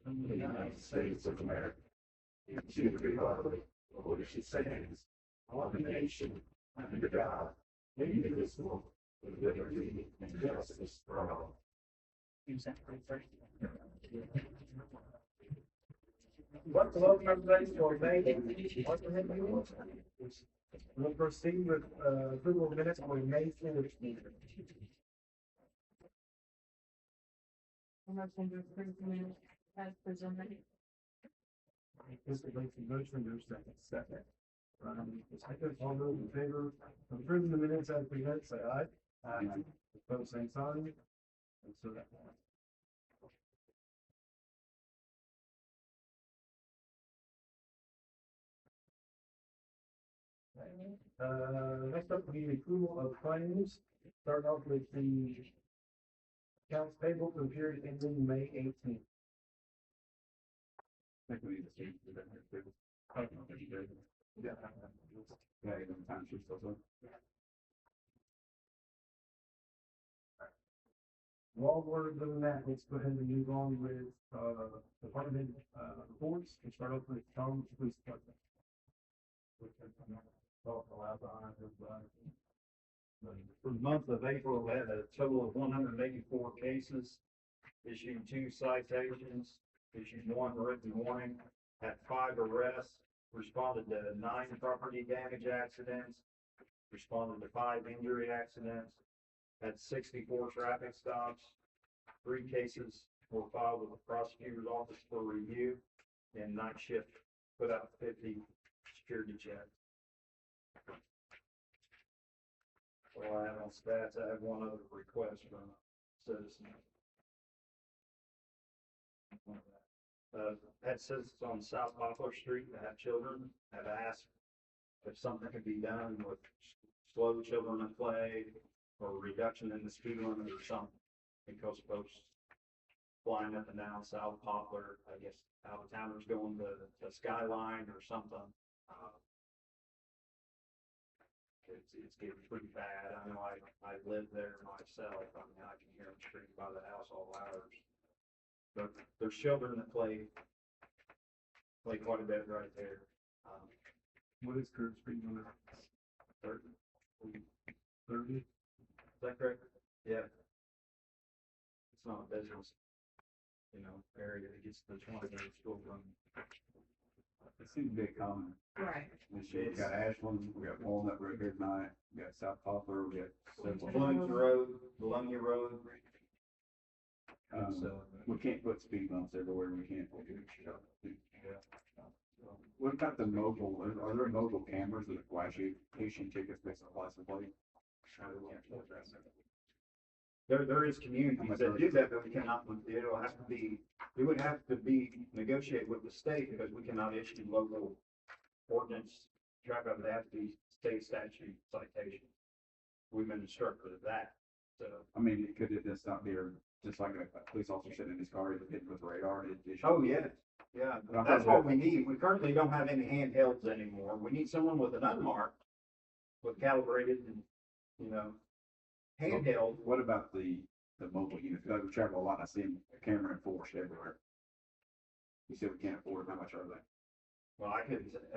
of the United States of America, and to the republic for which it stands, one nation, under God, indivisible, with liberty and justice for all. Welcome everybody to our May. We'll proceed with approval of minutes on May 4th. Motion to approve the minutes as presented. Mr. Lake's motion, there's second. Second, all those in favor of approving the minutes as presented, say aye. Aye. Opposed, same sign. And so that. Next up will be the approval of claims. Start off with the accounts payable for the period ending May 18th. While we're doing that, let's go ahead and move on with department reports. We'll start off with Tom, Police Department. For the month of April, we had a total of 184 cases, issued 2 citations, issued 1 written warning, had 5 arrests, responded to 9 property damage accidents, responded to 5 injury accidents, had 64 traffic stops, 3 cases were filed with the prosecutor's office for review, and night shift put out 50 security checks. Well, I have on stats, I have one other request from a citizen. Had citizens on South Poplar Street that have children, have asked if something could be done with slow children at play or reduction in the speed limit or something. Because folks flying up and down South Poplar, I guess out of towners going to Skyline or something. It's getting pretty bad. I know I live there myself. I mean, I can hear them screaming by the house all hours. But there's children that play quite a bit right there. What is current speed limit? 30. 30? Is that correct? Yeah. It's not a business, area that gets the 20-minute school run. It seems to be common. Right. This year, we got Ashland, we got Walnut Road here tonight, we got South Poplar, we got several. Flemington Road, Bologna Road. We can't put speed bumps everywhere, we can't. Yeah. What about the mobile, are there mobile cameras that flash you, patient tickets based on license plate? There is communities that do that, but we cannot, it would have to be negotiated with the state because we cannot issue local ordinance. Traffic would have to be state statute citation. We've been instructed of that, so. I mean, could it just not be, just like a police officer sitting in his car, hitting with radar? Oh, yeah, yeah, that's what we need. We currently don't have any handhelds anymore. We need someone with an unmarked, with calibrated and, handheld. What about the mobile units? Because I travel a lot, and I see them camera enforced everywhere. You said we can't afford, how much are they? Well,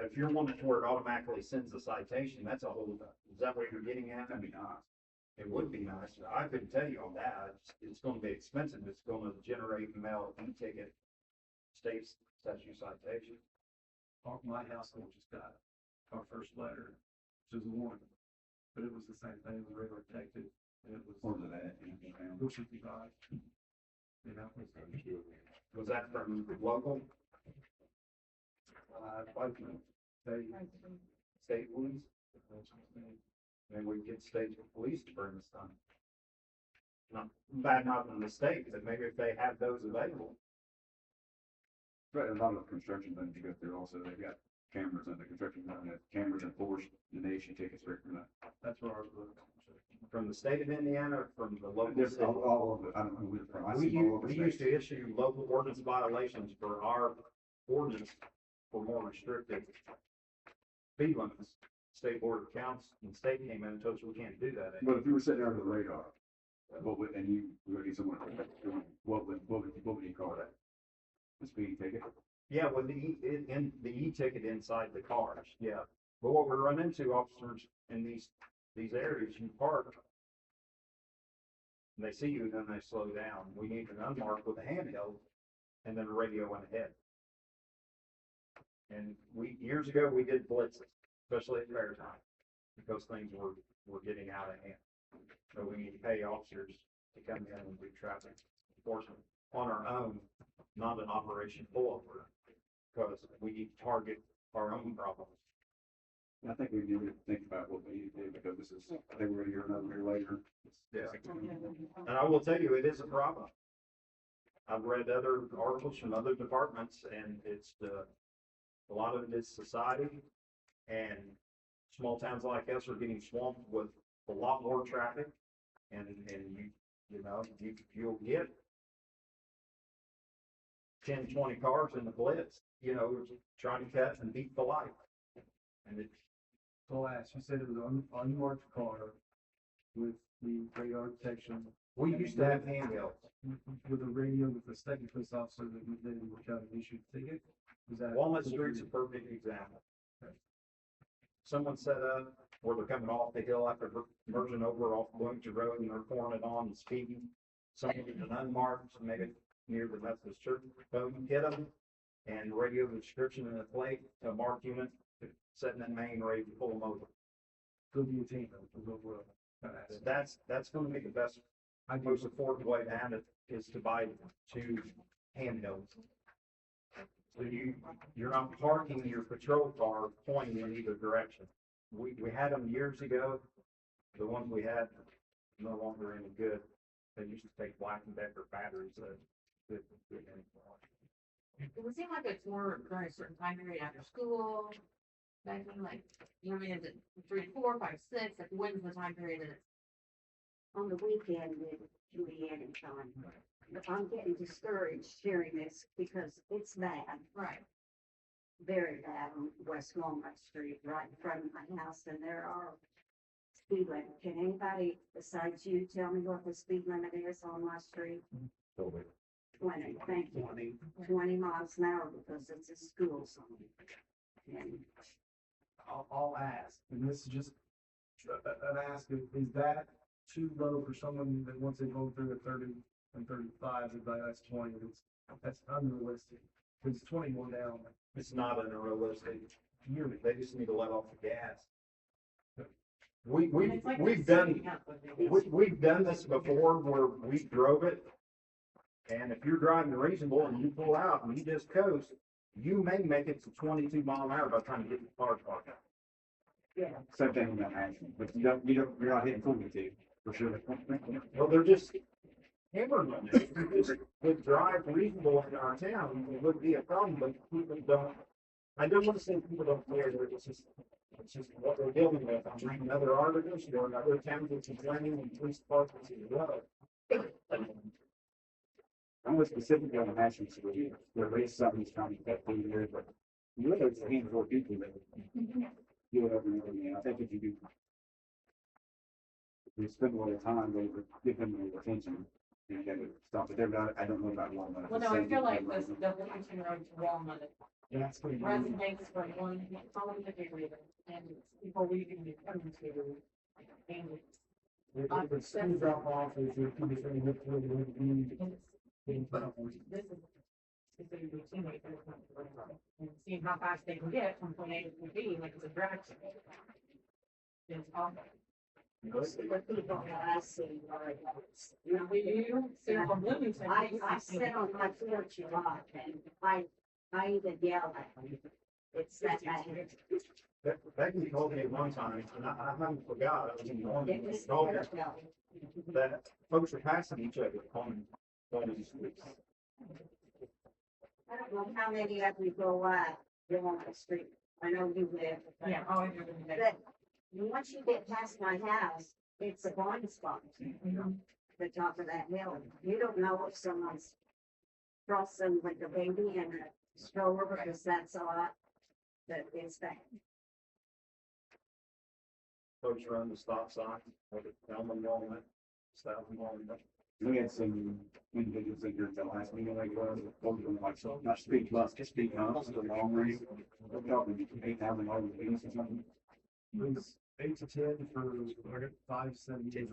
if you're wanting to where it automatically sends a citation, that's a whole, is that what you're getting at? That'd be nice. It would be nice. I couldn't tell you on that. It's going to be expensive. It's going to generate mail e-ticket, state statute citation. My household just got our first letter, which is a warning, but it was the same thing, the radar detected, and it was. Or to that, Bush 55. Was that from local? State police? Maybe we get state police to bring this done. Not bad, not from the state, but maybe if they have those available. But a lot of construction things you go through also, they've got cameras in the construction, cameras enforced, the nation tickets right from that. That's where ours was. From the state of Indiana or from the local There's city? all of it, I don't know who it's from. I We see all over used states. to issue local ordinance violations for our ordinance for more restrictive speed limits. State Board of Accounts and state came in and told us we can't do that But anymore. if you were sitting there under the radar, and you would need someone, what would you call that? the speed ticket. Yeah, with the e-ticket inside the cars, yeah. But what we run into, officers, in these areas, you park, and they see you, and then they slow down. We need an unmarked with a handheld, and then a radio went ahead. And years ago, we did blitzes, especially at fair time, because things were getting out of hand. So we need to pay officers to come in and do traffic enforcement on our own, not an operation pullover, because we need to target our own problems. And I think we need to think about what we need to do, because this is, I think we're gonna hear another year later. Yeah. And I will tell you, it is a problem. I've read other articles from other departments, and it's a lot of it is society, and small towns like us are getting swamped with a lot more traffic, and you'll get 10, 20 cars in the blitz, trying to cut and beat the light. And it's, So I asked, you said it was an unmarked car with the radar detection. we used to have handhelds. With a radio with a second police officer that was then kind of issued a ticket. Was that? Walnut Street's a perfect example. Someone set up where they're coming off the hill after merging over off Bloomington Road, and they're pouring it on and speeding. Someone with an unmarked, maybe near the Methodist church, phone hit them, and radio the description in the plate to a marked unit, setting in main, ready to pull them over. Could be a team, overall. That's gonna be the best, most affordable way to have it, is to buy two handhelds. So you're not parking your patrol car pointing in either direction. We had them years ago. The ones we had no longer any good. They used to take Black and Decker batteries that didn't anymore. It would seem like it's more during a certain time period after school. I mean, like, I mean, is it 3, 4, 5, 6? Like, when's the time period that it's on the weekend with Julianne and John. But I'm getting discouraged hearing this because it's bad, right? very bad on West Walnut Street, right in front of my house, and there are speed limit. Can anybody besides you tell me what the speed limit is on my street? 20, thank you. 20 miles an hour because it's a school zone. And I'll ask, and this is just an ask, is that too low for someone that wants to go through at 30 and 35, that's 20, that's unrealistic, because 20 more down. It's not unrealistic. They just need to let off the gas. We've done this before where we drove it. And if you're driving reasonable and you pull out and you just coast, you may make it to 22 mile an hour by the time you get to the car park. yeah, Same thing with that action, but you're not hitting 42, for sure. Well, they're just hammering on it. If you just would drive reasonable in our town, it wouldn't be a problem, but people don't. I don't want to say people don't care, but it's just what we're dealing with. I'm reading other articles, there are other towns that complaining and police departments as well. I'm more specifically on the national city, where race something's trying to cut through here, but really it's a handful of people that do it every day. I think if you spend a lot of time, they would give them their attention and get it stopped. But they're not, I don't know about one. well, no, I feel like this, the Bloomington Road to Walnut That's pretty good. resonates for one, following the big reason, and people leaving the coming to. And If it's school drop off, if you're saying what it would be. this is, it's a routine, like, and seeing how fast they can get from point A to point B, like it's a drag. It's awful. most of the people that I see are, You see from Bloomington. I sit on my porch a lot and I even yell at them. It's that bad. Becky told me one time, and I haven't forgot, I was in the It was morning, terrible. that folks are passing each other on these streets. I don't know how many of you go out, live on the street. I know you live. Yeah, always. But once you get past my house, it's a blind spot. The top of that hill. You don't know if someone's crossing with a baby and a stroller because that's a lot. But it's bad. Folks run the stop sign, or the Elman Walnut, South Walnut. We had some individuals in here at the last meeting, like, over like, so, not speed bus, just speed bumps, the long range. We're talking 8,000 over the meetings or something. It was 8 to 10 for, I got 5, 7 years.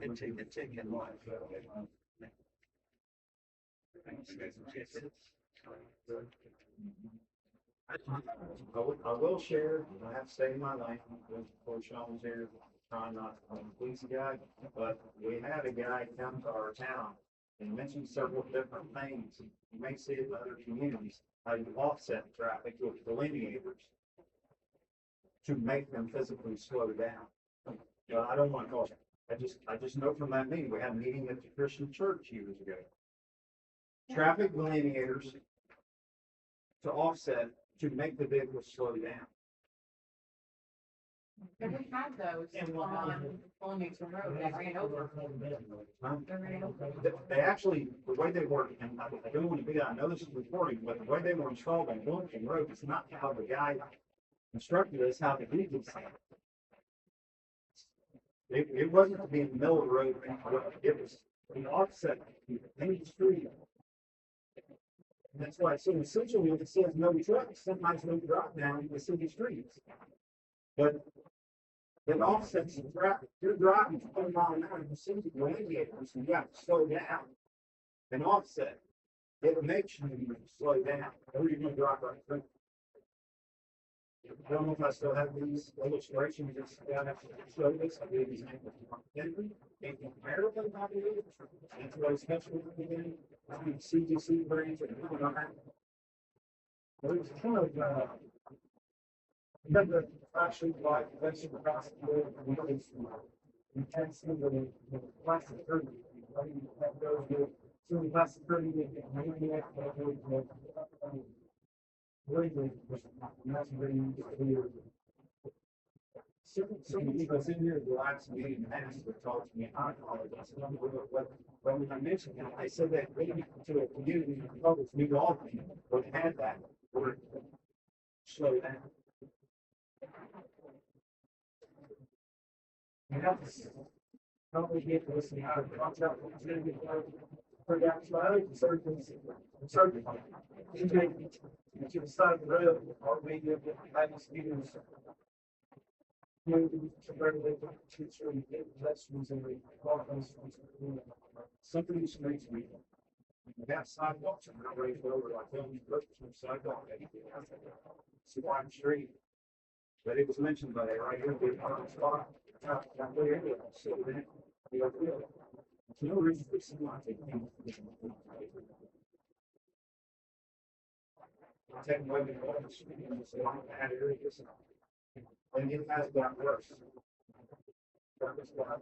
I will share, I have to say my life, before Sean was here, trying not to please the guy, but we had a guy come to our town and mentioned several different things. You may see it in other communities, how you offset traffic with delineators to make them physically slow down. I don't want to cause, I just know from that meeting, we had a meeting at the Christian church years ago. Traffic delineators to offset, to make the vehicle slow down. And we had those on Wilmington Road that ran over. That ran over. They actually, the way they work, and I don't want to be, I know this is recording, but the way they were installed on Wilmington Road is not how the guy instructed us how to do this. It wasn't to be in the middle of the road, it was an offset, any street. And that's why, so essentially, it says no trucks, sometimes no drop down in the city streets. But it offsets the traffic. You're driving 20 miles an hour in the city, radiators, and you have to slow down and offset. It makes you slow down, or you're gonna drive right through. I don't know if I still have these illustrations, just down to show this, I gave these names of Henry, and Maryland, I believe. That's what I was mentioning at the beginning, CGC branch, and Well, it was kind of, remember, actually, like, that's across the board, we don't intense in the plastic surgery. I mean, that goes with, so the plastic surgery, they get maniac, really, that's very clear. Some people in here, the last meeting, asked to talk to me, I apologize, I don't know what, but when I mentioned that, I said that maybe to a community, public, New Albany, would have that, or slow down. You have to probably get this, you have to contact, for that, so I like to certain, you take to the side of the road, or maybe if I just give you maybe to regulate the teacher and get lessons and conference. Something that makes me, we have sidewalks and not raised over like those, some sidewalk, it's a wide street. But it was mentioned by right here, the parking spot, that way area, so then, there's no reason for someone to take. Take away the water, it's a lot of bad areas. And it has got worse. That was why.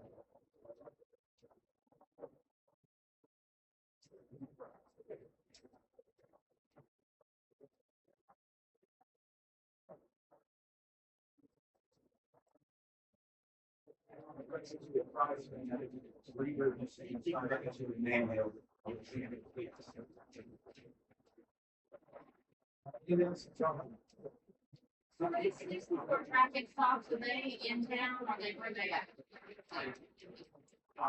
So basically, for traffic stops, are they in town or they, where they at? I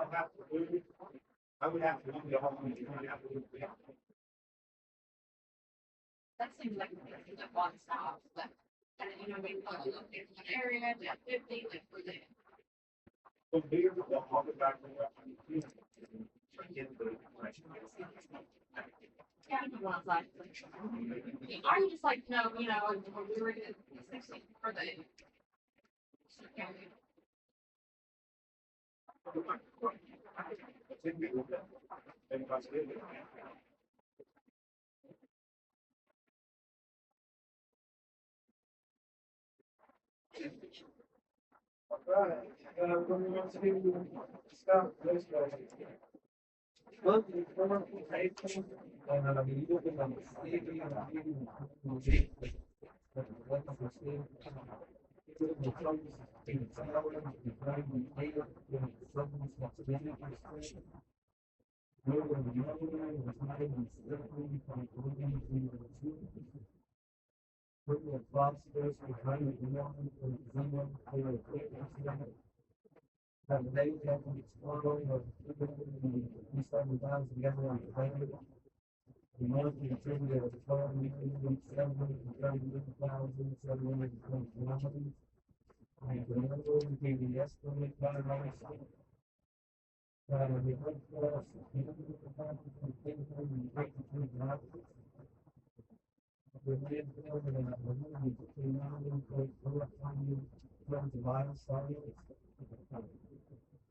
would have to look at all of them. That seems like a one stop, but, and then, you know, we want to look in one area, we have 50, like, where they. Well, here, I'll get back to that. Try to get the information. Yeah, the ones like. I would just like to know, you know, when we were at 60 for the. Right, when we want to start this way. Well, the former patient, and I'm looking on the sleeping and I'm eating. Have a day, have to explore, or we start with times together on the family. The monthly contributed of 12,730,721. And the number would be the estimate by the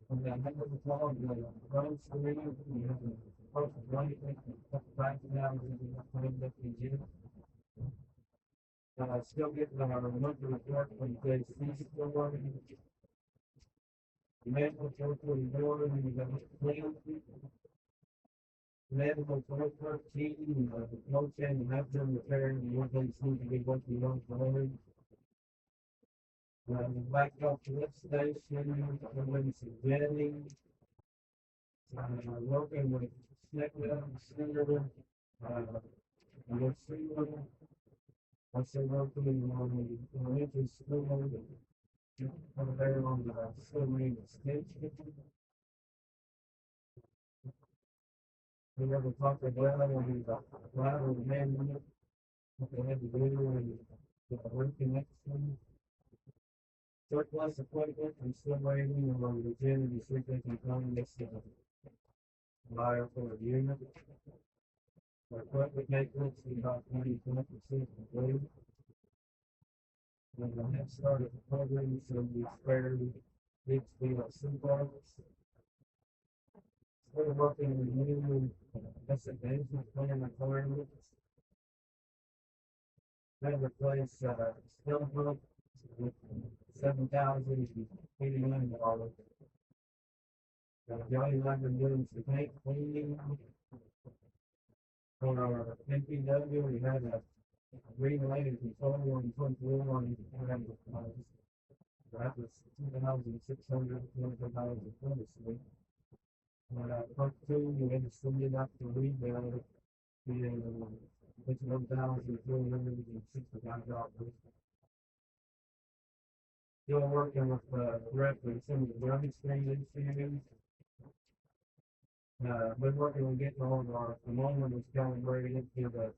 and then I was told the road screen, you have the first one, back down to the time that we did. Still getting our monthly report from the still working. Medical report for the board, and we got plan. Medical report 13, no change, have been repaired, the one thing seems to be what we want for later. Back up to lift station, when jetting. Working with Snickler, Senator, with Senator. I say working on the elementary school, over there on the swimming extension. We never talked about it, and the driver man, what they had to do, and the work connection. Surplus equipment, I'm still waiting on the gym to see if they can come this buyer for a unit. For equipment maintenance, we got 20% complete. And I have started the program, so we spare big speed of some parts. Still working on the new asset management plan requirements. Then replace still pump with $7,089. The only thing I've been doing is the tank cleaning. For our MPW, we had a green-lighted control on 21, that was $2,600 part two, we had to send it up to rebuild, and it's $1,365. Still working with reference some of the running screen issues. Been working on getting all of our thermometers calibrated to the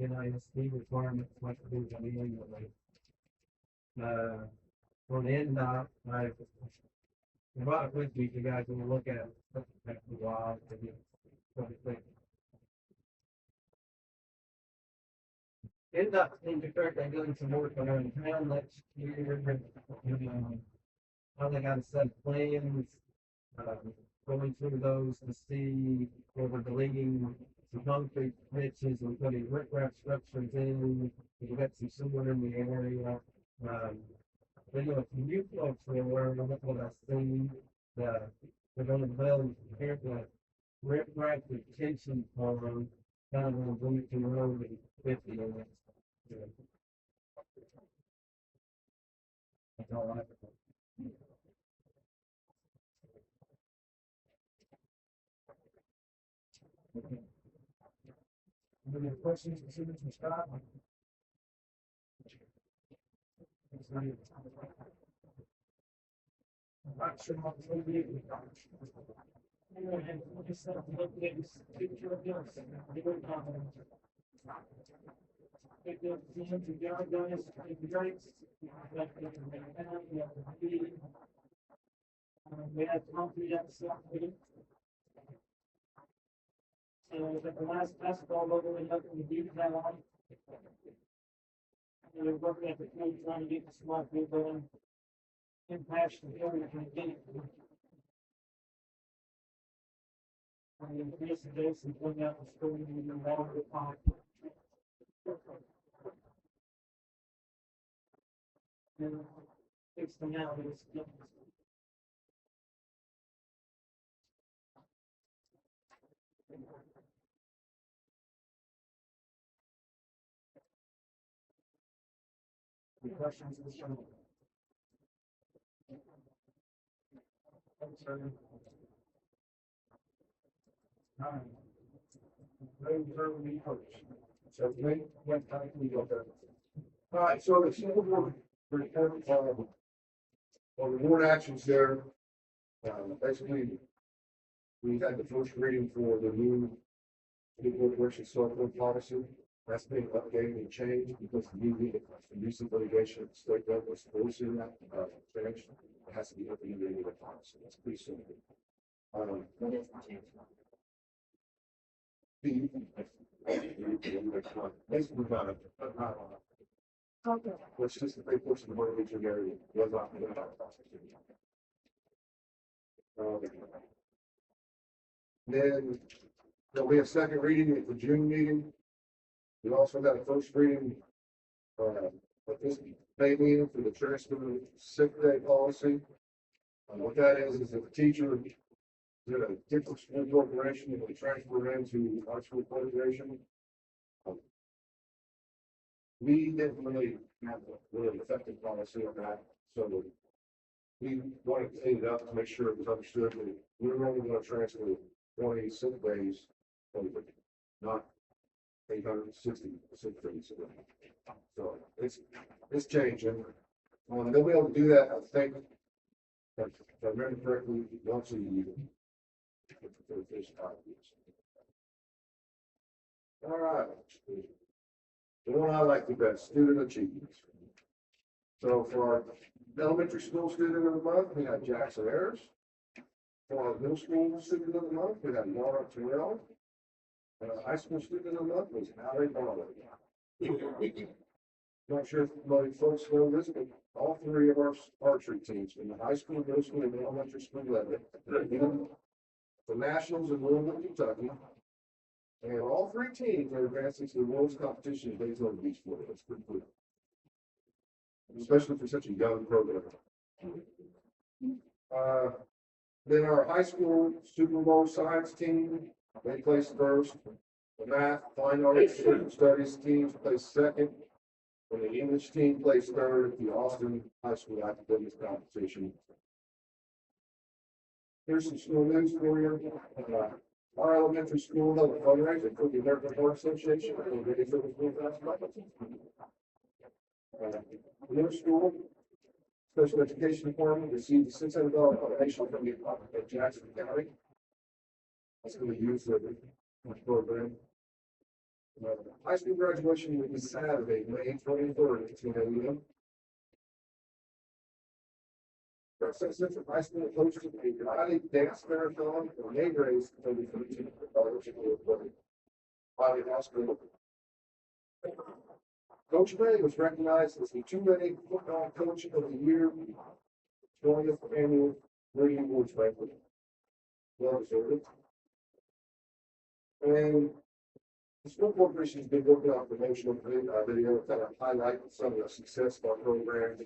NISD requirements, like we do annually. On the end dot, I brought it with me, you guys will look at it after a while to get what you think. End up in fact, I'm doing some work around town next year. How they got a set of plans, going through those to see where we're deleting some concrete pitches and putting riprap structures in. We got some sewer in the area. You know, if you folks are aware of what I see, they're gonna build here the riprap retention pond kind of on Bloomington Road and 50 on that. That's all I have. Okay. Any questions, concerns, from Scott? I'm not sure what it's gonna be. Just set up the look at this picture of yours. Take the team to guard guys, take the drinks. We had coffee at the so at the last basketball logo, we have the detail on. And we're working at the field trying to get the smart field going. Impact the area can get. And then Chris and Jason putting out the screen and the water pump. And fix them out. Any questions? So when time can we go there? All right, so the single board report, or the board actions there, Basically, we had the first reading for the new school corporation software policy. That's being updated and changed because the recent litigation, state level is forcing that, change. It has to be updated in the policy. That's pretty simple. What is the change? Basically, Okay. which is the big portion of the motivation area was not. Then there'll be a second reading at the June meeting. We also got a first reading, at this May meeting for the transfer sick day policy. What that is if a teacher is at a different school corporation and they transfer into our school corporation. We didn't really have a really effective policy on that, so we wanted to clean it up to make sure it was understood that we're only going to transfer 20 sick days, not 860 sick days. So it's changing. They'll be able to do that, I think, if I remember correctly, once a year. For the first 5 years. All right. The one I like the best, student achievements. So for our elementary school student of the month, we have Jackson Ayers. For our middle school student of the month, we have Laura Terrell. And our high school student of the month was Allie Barlow. Not sure if many folks know this, but all three of our archery teams in the high school, middle school, and elementary school level, the Nationals in Louisville, Kentucky. And all three teams are advancing to the world's competition in Daytona Beach, Florida. That's pretty cool. Especially for such a young program. Then our high school Super Bowl science team, they placed first. The math, fine arts, social studies teams placed second. And the English team placed third at the Austin High School academics competition. Here's some school news for you. Our elementary school held a fundraiser for the American Heart Association. And ready for the school basketball. Middle school special education department received a $600 donation from the Department of Jackson County. That's going to be used for the program. High school graduation will be Saturday, May 23rd, 1880. Franklin Central High School hosted a Riley Dance Marathon for May raised over $1,300 Riley Hospital. Coach May was recognized as the 2A Football Coach of the Year, 20th Annual Brady Awards banquet. Well deserved. And the school corporation has been working on promotional videos that highlight some of the success of our programs.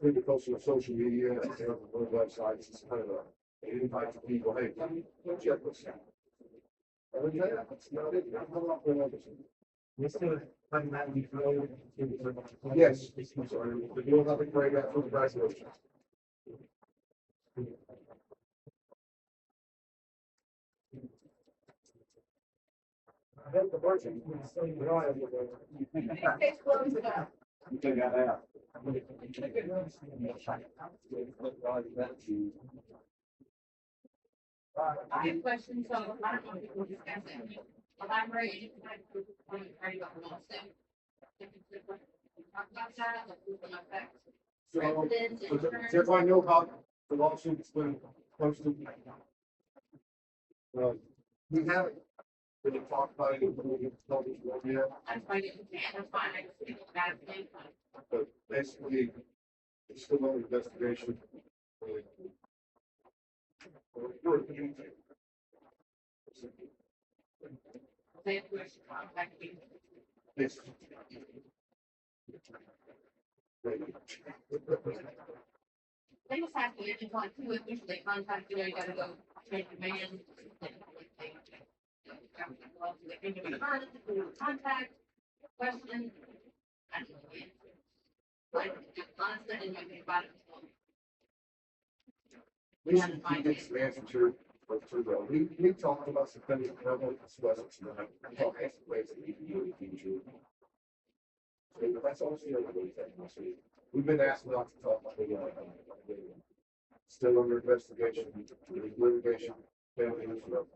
It's been posted on social media and on websites. It's kind of an invite to people, hey, come check this out. And yeah, that's not it. We're still playing that before. Yes, I'm sorry. We're doing nothing great after the graduation. I hope the virgin can stay dry. Case closed up. You take that out. I have questions, so I don't know if we'll discuss it. Elaborate, if you like, when you ready about the lawsuit. Talk about that, like, who's gonna affect residents, Does insurance. everybody know about the lawsuit that's been posted? We haven't really talked about it. Yeah, That's fine, that's fine, I just think about it. but basically, it's still under investigation. They have to contact me. Yes. They just have to, if you want to, officially contact you, you gotta go change the man. They can give you contact, question. I don't know. Like, honestly, I didn't know anything about it. We should get some answers here. We talked about some things that are discussed tonight. We talked about some ways that we can do it in the future. So that's also the other thing. We've been asked not to talk about it. Still under investigation, litigation, family is rough.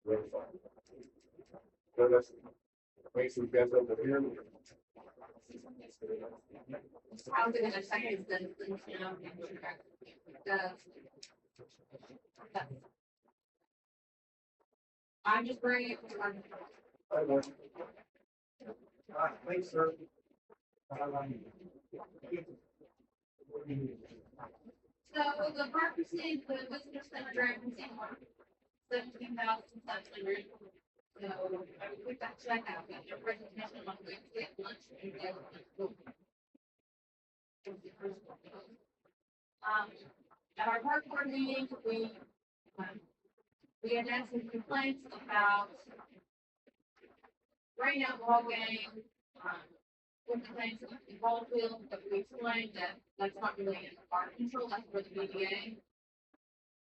Very fine. So that's, makes you guys over here. How's it gonna affect his citizens, you know? I'm just bringing it to Thanks, sir. So the purchasing, the visitor center driving somewhere, 17,700. So I would put that check out, get your presentation on Wednesday at lunch. And get it. At our park board meeting, we had had some complaints about rain out ball game, with the things in the ball field, but we explained that that's not really in our control, that's for the BDA.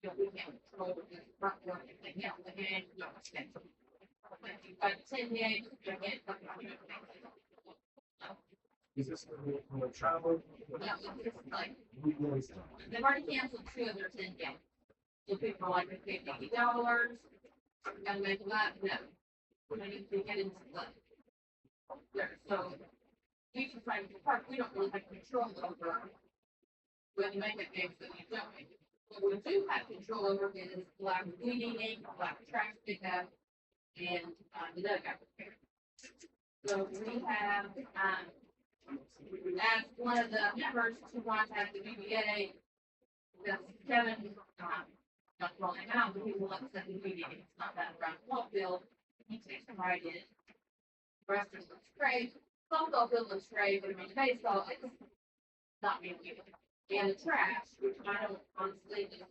You know, we can't control the front work if they count the game, no extent. But 10 games, you can't. Is this for travel? No, it's like, they've already canceled 2 of their 10 games. So people are like, we paid $80, gotta make that, no. We need to get into the, there, so. We should try to park, we don't really have control over when you make it games that you don't make. What we do have control over is lack of cleaning, lack of trash pickup, and, the dugout repair. So we have, asked one of the members to contact the BBA, that's Kevin, not rolling out, but he will upset the BBA, it's not that around ball field, he takes them right in. The rest of it looks great, softball field looks great, but I mean, baseball, it's not being used. And the trash, which I don't honestly just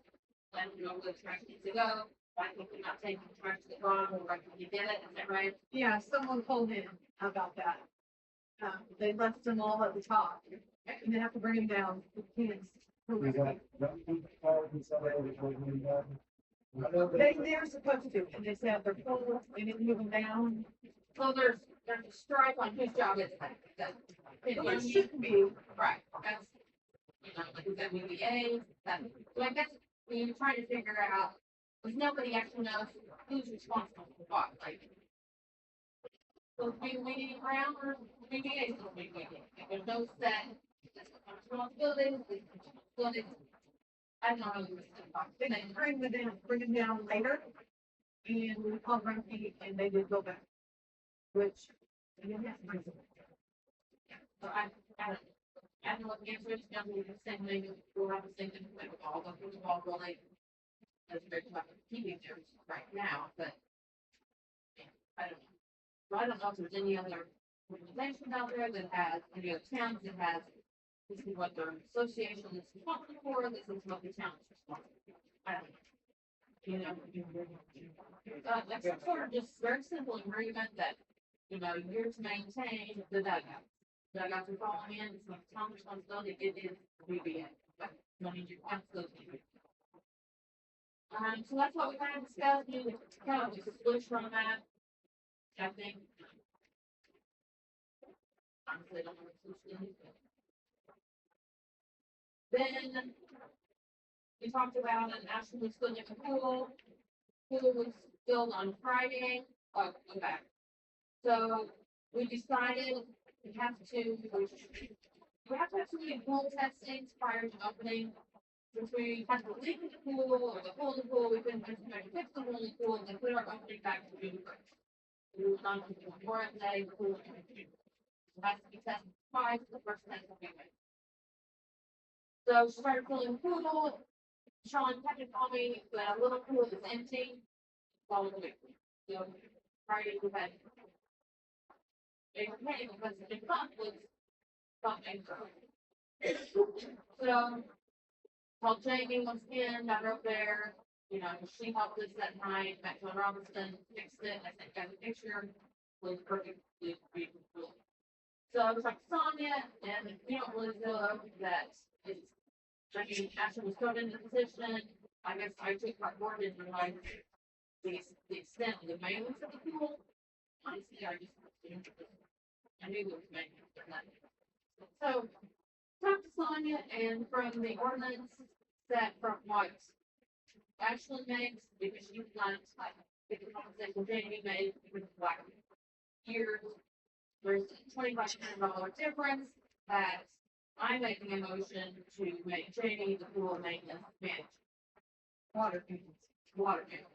let them know where the trash needs to go, I think we're not taking the trash to the bottom, or right when you get it, is that right? Yeah, someone told him about that. They left them all at the top, and they have to bring them down. They're supposed to, and they said they're full, they didn't move them down. So there's a stripe on whose job is that. Well, it shouldn't be. Right, that's, you know, like, is that BBA, that, like, that's, when you're trying to figure out, because nobody actually knows who's responsible for what, like. So be weeding around, or BBA, so be weeding, if there's no set, responsibility, I don't know. They didn't bring them down later. And we called Rumpke and they did go back. Which, you have to bring them. So I don't know what the answer is, the same thing, we'll have the same thing with all the ball really. As we're talking about keeping there right now, but. I don't know. So I don't know if there's any other organizations out there that has, any other towns that has, this is what their association is responsible for, this is what the town is responsible for. I don't know. You know, that's sort of just very simple agreement that, you know, you're to maintain the dugout. Dugouts are falling in, it's not town responsibility, it is BBA, but money you have to go to. So that's what we kind of discussed, you know, kind of a solution on that. I think. Honestly, I don't know what the solution is, but. Then. We talked about an actually swimming pool. Pool was filled on Friday. Oh, okay. So we decided we have to do pool testing prior to opening. Since we had to leave the pool or the hole in the pool, we couldn't just fix the hole in the pool and put our opening back to June 1st. We moved on to the Memorial Day pool. It has to be tested twice, the first test will be made. So we started filling the pool. Sean Patrick called me, the little pool is empty. Following week. So Friday we had. They were paying because the big pump was something. So called Jamie once again, got her up there, you know, she helped us that night, met John Robinson, fixed it, I sent guys a picture, was perfectly beautiful. So I was like, Sonia, and we don't really feel that it's, I mean, Ashley was thrown into the position, I guess I took my board and realized the extent of the maintenance of the pool. Honestly, I just, I knew it was maintenance, but not. So, talked to Sonia, and from the ordinance that from what Ashley makes, because she's not like, if the conversation Jamie made with like years, there's $2,500 difference that I'm making a motion to make Jamie the pool maintenance manager. Water treatment. Water maintenance.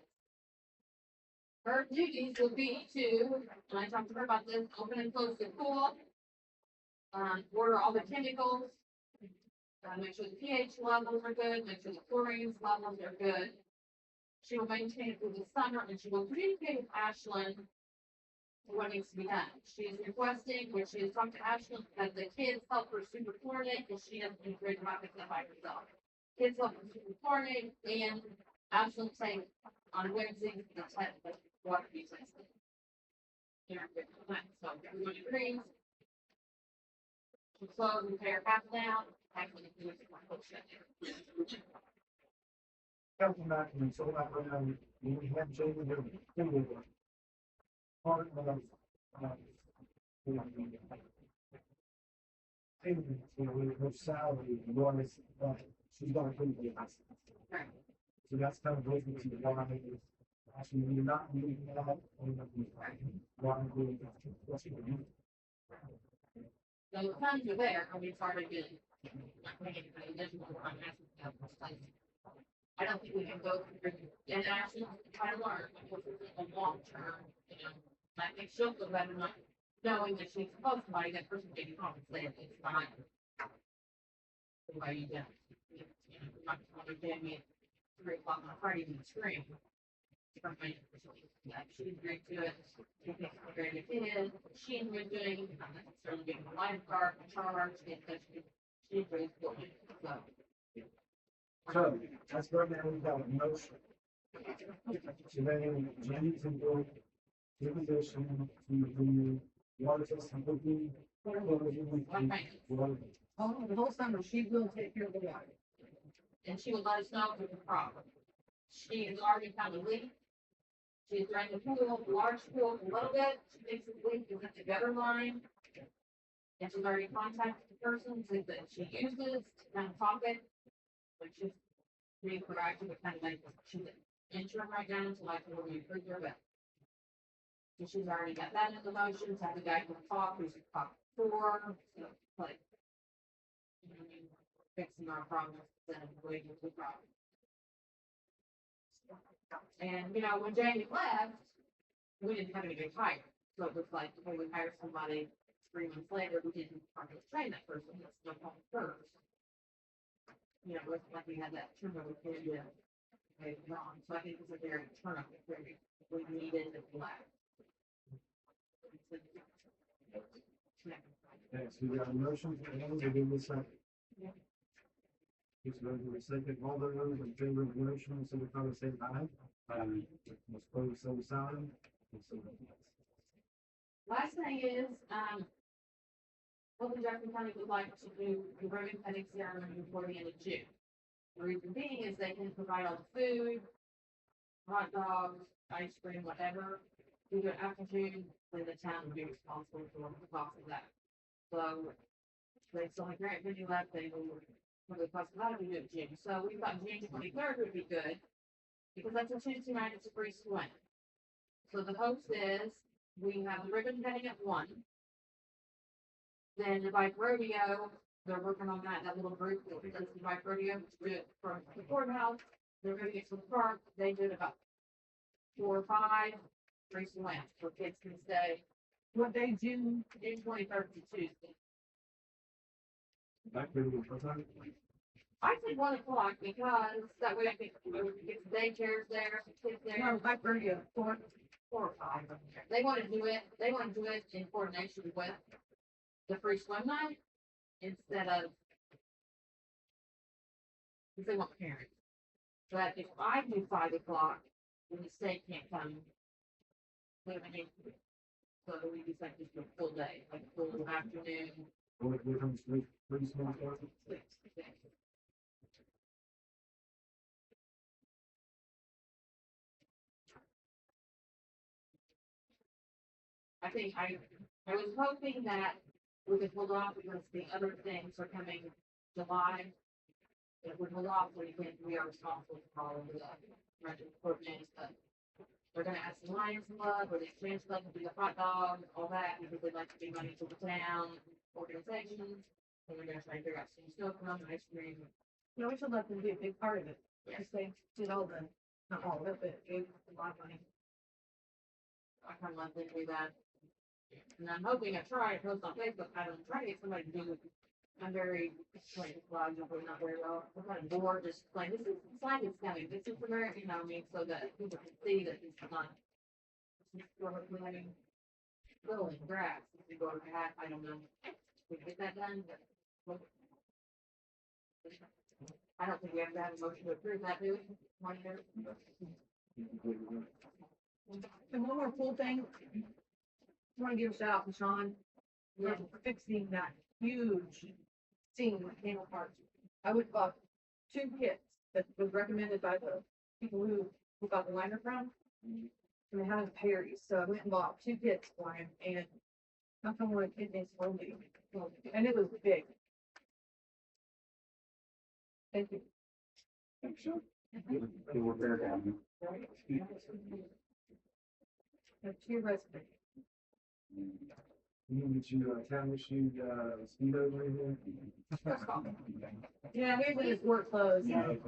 Her duties will be to, and I talked to her about this, open and close the pool. Order all the chemicals. Make sure the pH levels are good, make sure the chlorine levels are good. She will maintain it through the summer, and she will communicate with Ashlyn what needs to be done. She is requesting, which she has talked to Ashlyn, that the kids help her super chlorinate, because she doesn't do great about it by herself. Kids help her super chlorinate, and Ashlyn take on Wednesday the type of water be tested. So everyone agrees. So we tear half down, actually, do it for whole shut down. Council document, so that when we have Jamie here, part of, you know, payment, her salary, was, she's gonna pay the license. Right. So that's kind of breaking to the water. Actually, you're not moving that, water, that's what you do. So the funds are there, and we've already been, not paying anybody additional, I'm asking them for stuff. I don't think we can go through and actually try to learn, because it's a long term, you know. I think she'll feel better not knowing that she's supposed to buy that person getting compensated, it's fine. Why you don't, you know, not want to give me 3 o'clock on Friday in the spring. From my, like, she agreed to it, she thinks it's very good, she enjoyed doing, not necessarily being a lifeguard, in charge, she agrees to it, so. So, that's right now, we've got a motion. So then, Jamie can go to the position, to the water system, would be, Oh, the whole summer, she will take care of the water. And she would let us know if there's a problem. She has already found a leak. She's drained the pool, the large pool, a little bit, she thinks the leak is at the gutter line. And she's already contacted the person that she uses to kind of talk it, which is being proactive, it kind of like, she's interim right now until I can really approve her, but. So she's already got that in the motion, have the guy who talk, who's talked before, so like. Fixing our problems instead of waiting for problems. And, you know, when Jamie left, we didn't have anybody hired. So it was like, okay, we hired somebody 3 months later, we didn't hardly train that person, that's no point first. You know, it wasn't like we had that turnover period later on. So I think it was a very turnover period. We needed it left. Okay, so we got a motion, and we do this second. Just go to the second, all those in favor of the motion, so we probably say aye. Most opposed, same sign. Last thing is, Oakland Jackson County would like to do the ribbon cutting ceremony before the end of June. The reason being is they can provide all the food, hot dogs, ice cream, whatever. We do it after June, then the town would be responsible for the cost of that. So, they still have grant money left, they will, for the cost of that, we do it in June. So we thought June 23rd would be good, because that's a Tuesday night, it's a free swim. So the host is, we have the ribbon cutting at 1. Then the bike rodeo, they're working on that little group that does the bike rodeo, to do it from the courthouse. They're gonna get to the park, they do it about 4 or 5, free swim, so kids can stay. What day, June? June 23rd to Tuesday. Back to the first time. I said 1 o'clock, because that way I think we can get the daycares there, some kids there. No, back rodeo, 4. 4 or 5. They want to do it in coordination with the free swim night instead of, because they want parents. But if I do 5 o'clock, then the state can't come. We have any, so we decide to do a full day, like a full afternoon. What comes pretty small start? 6. I think I was hoping that we could hold off because the other things are coming July. If we hold off, we are responsible for all of the rental coordinates, but we're gonna ask the Lions Club or the Expansion Club to do the hot dog, all that, because they'd like to give money to the town organizations. And we're gonna try and figure out some snow cone, ice cream. No, we should let them be a big part of it, Yes. because they did all the, not all of it, but gave a lot of money. I kind of want to do that. And I'm hoping I try to post on Facebook, I don't try to get somebody to do it. I'm very, like, blogs, I'm not very well, I'm kind of bored, just like, this is, it's like it's coming, this is American, you know, what I mean, so that people can see that it's not. Growing grass, if you go to that, I don't know, we get that done, but. I don't think we have to have a motion to approve that, do we? One year? And one more cool thing. I want to give a shout out to Sean for fixing that huge scene with Camel Park. I would bought 2 kits that was recommended by the people who got the liner from. And they had a Perry's, so I went and bought 2 kits for him and knock on wood, it is slowly. And it was big. Thank you. Thanks, Sean. Good work there, down. That's your resume. You can get you a town issued, speedo right here. Yeah, we usually just work clothes. And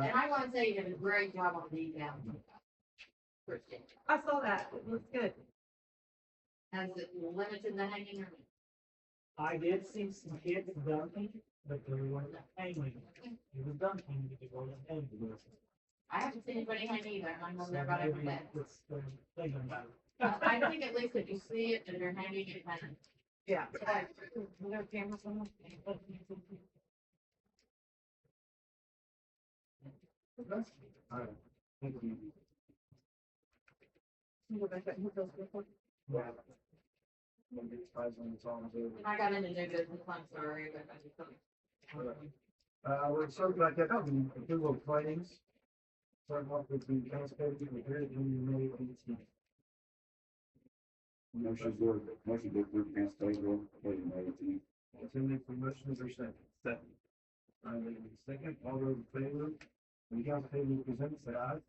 I want to say you did a great job on the detail. Kristen, I saw that. It looks good. has it limited the hanging or? I did see some kids dunking, but they weren't hanging. It was dunking, but they weren't hanging. I haven't seen anybody hang either, and I'm over there about every day. That's the thing about it. I think at least if you see it and they're hanging, it kind of. Yeah. You have cameras on them? All right. Thank you. You go back and hit those before. Yeah. Maybe it's five on the songs over. I got into new business, I'm sorry, but I just don't. We're starting back up in approval of claims. Starting off with the accounts payable repaired in May 18th. Motion to approve accounts payable, paid May 18th. What's in there for motion, is there a second? Second. I need a second, all those in favor, the accounts payable presented, say aye.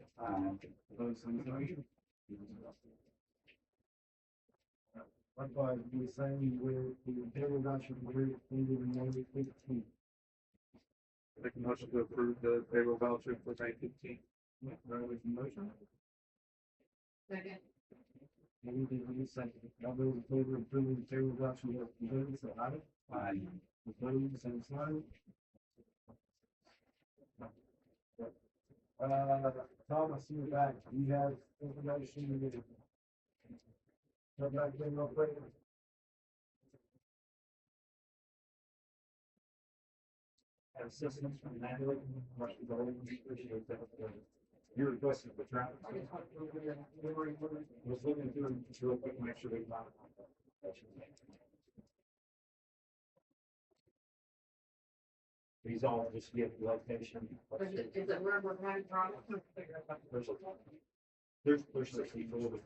Opposed, same sign. Likewise, do the same with the payroll voucher repaired in May 15th. Make a motion to approve the payroll voucher for May 15th. Right with the motion? Second. Anything for the second, all those in favor of approving the payroll voucher repaired, say aye. Opposed, same sign. Tom, I see you back. You have information you need. Come back in real quick. Assistance from Natalie, much appreciate that. Your requesting for traffic. Was looking through it real quick, make sure they found it. These all just give the location. Is it rubber pad product? There's 64, but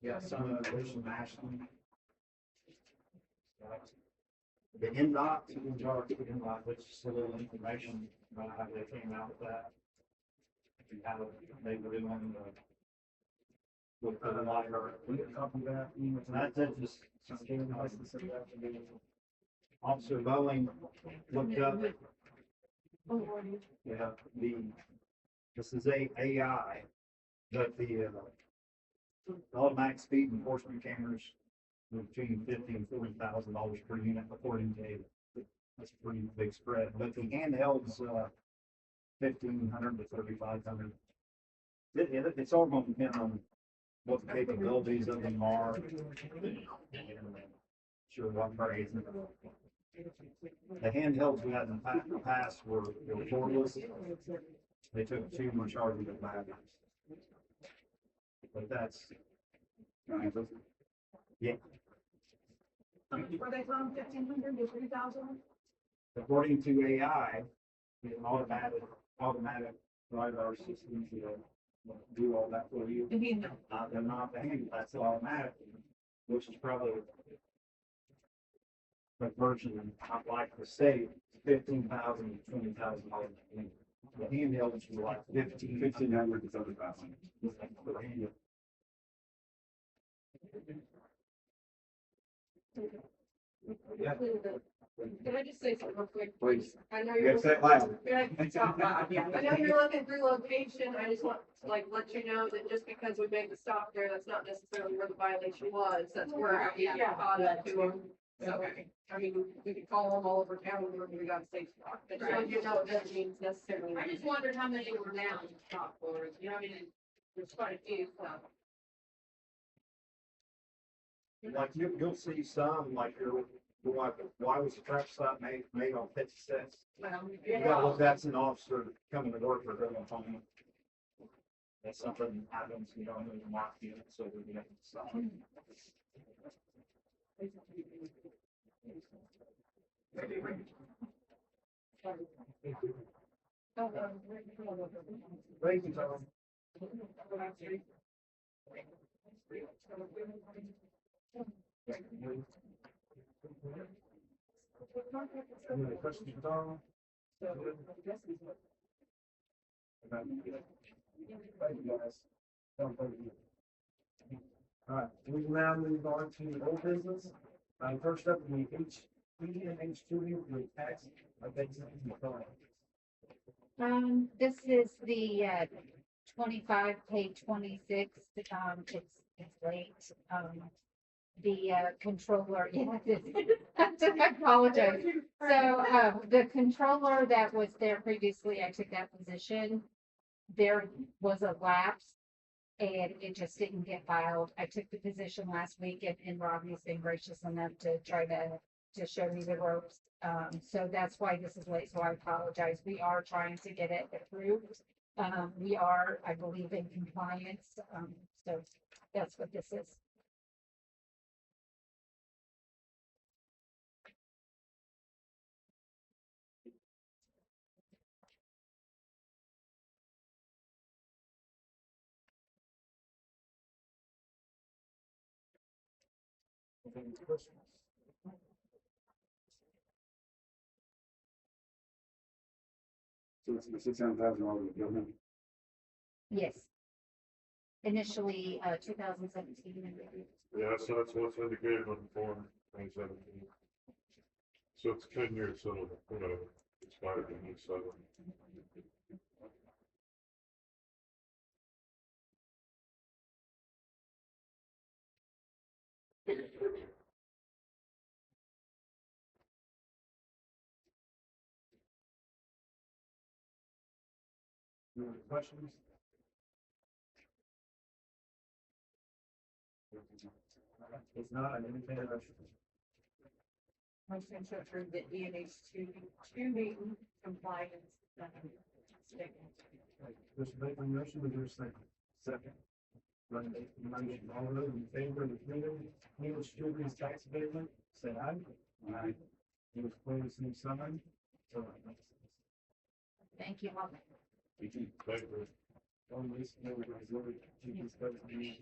yeah, some, there's some Ashland. The NDOT, which is a little information about how they came out with that. And how they were doing with the library. We can copy that. That just, Officer Boeing looked up, yeah, this is AI, but the automatic speed enforcement cameras were between $50,000 and $40,000 per unit according to David. That's a pretty big spread, but the handheld's $1,500 to $3,500. It's all going to depend on what the capabilities of them are. Sure, what price. The handhelds we had in the past were cordless. They took too much argument back. But that's, yeah, Were they from 1,500 to 3,000? according to AI, the automatic LiDAR systems, do all that for you. And he, They're not paying, that's automatically, which is probably a version, like the state, $15,000, $20,000. The handhelds were like 1,500 to 30,000. Yeah. can I just say something real quick? Please. I know You you're. gotta say it loud. I know you're looking through location, I just want to like let you know that just because we made the stop there, that's not necessarily where the violation was, that's where we got caught up to them. So, I mean, we could call them all over town where we got a safe spot, but so you know, it doesn't mean necessarily. I just wondered how many were down in stop for, you know, I mean, there's quite a few, so. Like you'll see some, like you're like, why was the traffic stop made on 56? You gotta look, that's an officer coming to work for them on time. That's something that happens, you don't need to mark it, so we get to stop. Thank you, Tom. Any other questions for Tom? Thank you, guys. Thank you. All right, we will now move on to old business. First up, the H and H two with tax abatement and fine. This is the, 25, page 26, it's late, the, controller, yeah, I apologize. So, the controller that was there previously, I took that position, there was a lapse, and it just didn't get filed. I took the position last week, and Robbie's been gracious enough to try to show me the ropes. So that's why this is late, so I apologize. We are trying to get it approved. We are, I believe, in compliance, so that's what this is. Any questions? So it's the $600,000 building. Yes. Initially, 2017. Yeah, so that's what's indicated on the form, 2017. So it's 10 years, so, you know, expired in each side. Any other questions? If not, I entertain a motion. Motion to approve the ENH two meeting compliance. Statement. Mr. Baker, motion, is there a second? Second. Run the motion, all those in favor of the English children's tax abatement, say aye. Aye. Those opposed, same sign. So, Thank you. Thank you. on this, no, resort to discuss the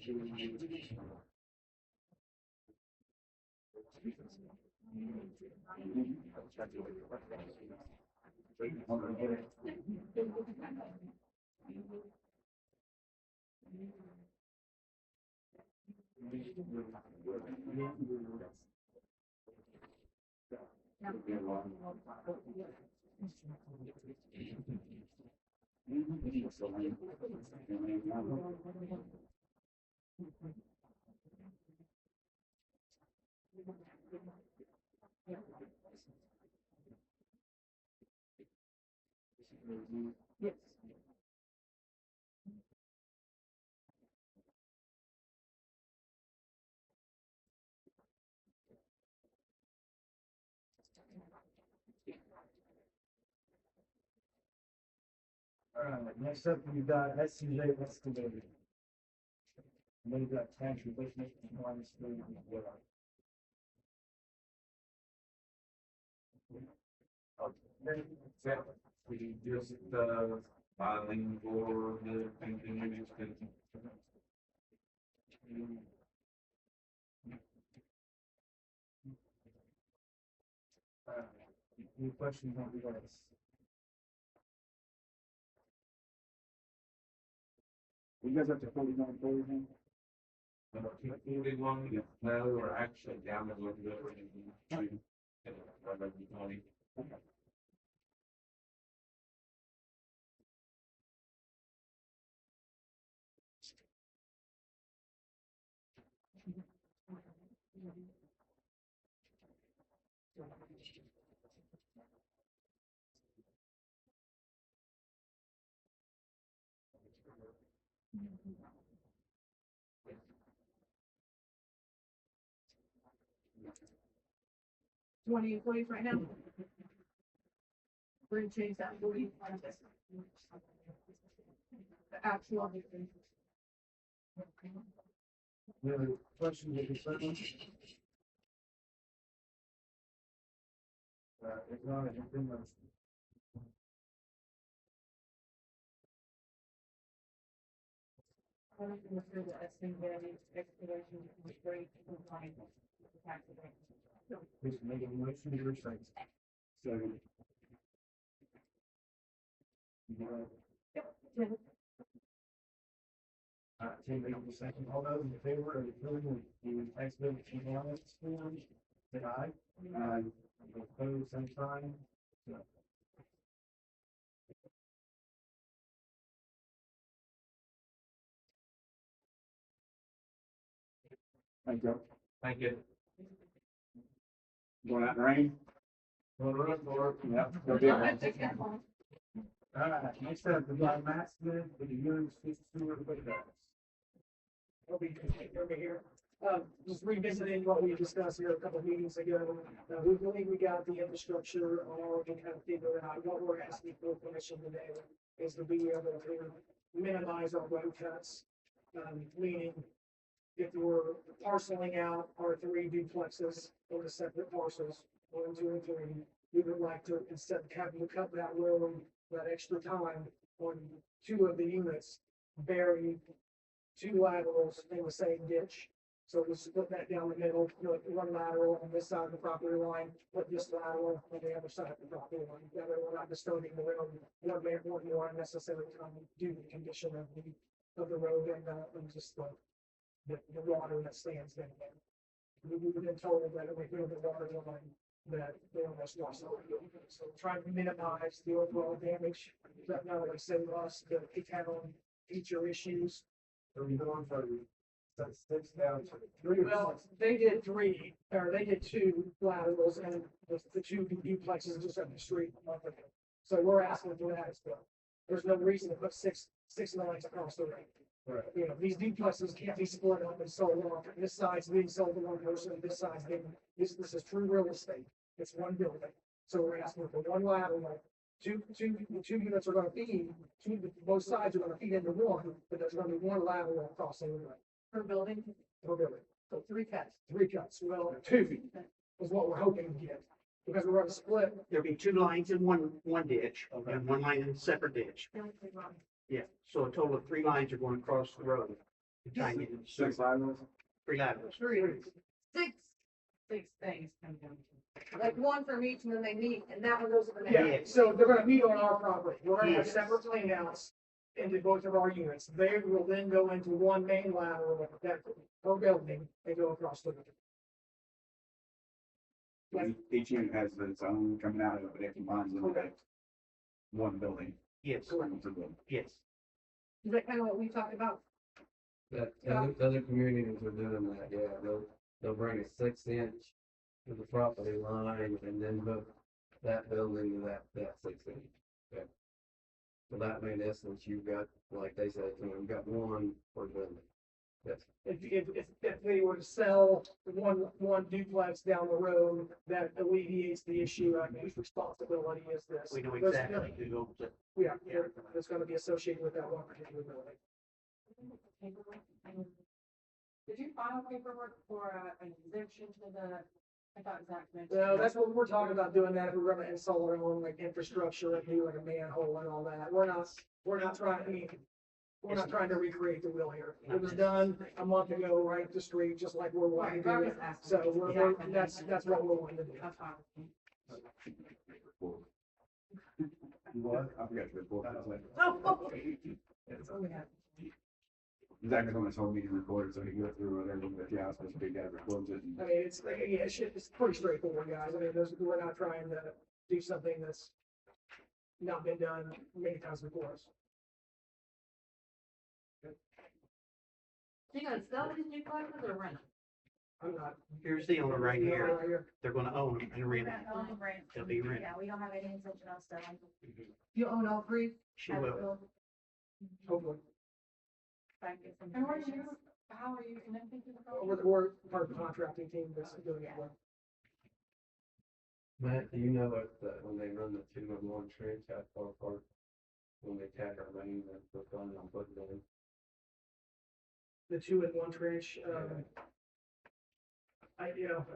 Yes. All right, next up, we've got SCJ excavator. And then we've got tax replacement compliance for We just, filing for the continuing extension. Any questions on the list? You guys up to 49 employees now? 41, now we're actually down a little bit. Twenty employees right now. We're gonna change that 40. The actual. Any other questions or concerns? If not, I think that's. Please make a motion to your second. So, Tim, make the second. All those in favor of approving the tax bill to balance form, say aye. Opposed, same sign. thank you. Thank you. Going out in the rain? Yeah. go get one. All right, next up, we got Matt Smith with the Ewing Sewer Pickups. Over here. Just revisiting what we discussed here a couple of meetings ago. We believe we got the infrastructure all we kind of figured out. What we're asking for permission today is to be able to minimize our road cuts. Meaning if we're parceling out our 3 duplexes into separate parcels, 1, 2, and 3, we would like to, instead of having to cut that road, that extra time on 2 of the units, bury 2 laterals in the same ditch. So we split that down the middle, one lateral on this side of the property line, put this lateral on the other side of the property line. That way we're not disturbing the road, one more unnecessary time due to the condition of the road and just the water that stands down there. We've been told that if we build the water line, that they almost lost all the road. So trying to minimize the overall damage, that not only save us, the town future issues. Are we going for 6 down to 3 or Well, 6? they did 3, or they did 2 laterals and the 2 duplexes just up the street. So we're asking for that as well. There's no reason to put six lines across the road. Right. You know, these duplexes can't be split up and sold off. This side's being sold to one person, this side's being, this is true real estate. It's one building. So we're asking for 1 lateral. The 2 units are gonna feed, both sides are gonna feed into one, but there's gonna be 1 lateral crossing the road. Per building, Per building. so 3 cuts. 3 cuts, well, 2 is what we're hoping to get, because we're gonna split. There'll be 2 lines in one ditch, and 1 line in a separate ditch. Yeah, so a total of 3 lines are going across the road. to try and get it 6 laterals? 3 laterals. 6 things come down to. Like 1 from each, and then they meet, and that one goes to the Yeah, next. so they're gonna meet on our property, we're gonna have Yes. separate cleanouts into both of our units. They will then go into 1 main lateral that per building, they go across the road. Each unit has its own coming out of it, but it combines into one building. Yes, yes. Is that kind of what we talked about? That other communities are doing that, yeah, they'll bring a 6-inch to the property line and then hook that building to that 6-inch. Okay. So that means in essence, you've got, like they said, you've got 1 per building. Yes, If they were to sell one duplex down the road, that alleviates the issue, I mean, whose responsibility is this? We know There's- exactly who owns it. Yeah, it's gonna be associated with that one particular building. Did you file paperwork for an exemption to the, I thought Zach mentioned. No, that's what we're talking about, doing that, if we're gonna install our own like infrastructure and do like a manhole and all that, we're not, we're not trying, I mean, we're not trying to recreate the wheel here. It was done a month ago, right up the street, just like we're wanting to do it. So that's what we're wanting to do. What? I forgot to report. I was like, Oh, Zach was on his home meeting recorded, so he can go through whatever, but yeah, I was supposed to be that records it. I mean, it's like, yeah, it's pretty straightforward, guys. I mean, we're not trying to do something that's not been done many times before us. You gonna sell these new places or rent them? I'm not. Here's the owner right here. Right here. They're gonna own them and rent it. They'll be rented. Yeah, we don't have any intention of selling. You own all three? She will. Hopefully. And where do you, how are you connected to the property? We're part of the contracting team that's doing it. Matt, do you know when they run the 2-in-1 trench out far apart, when they tack our main and put on and put it in? The 2-in-1 trench,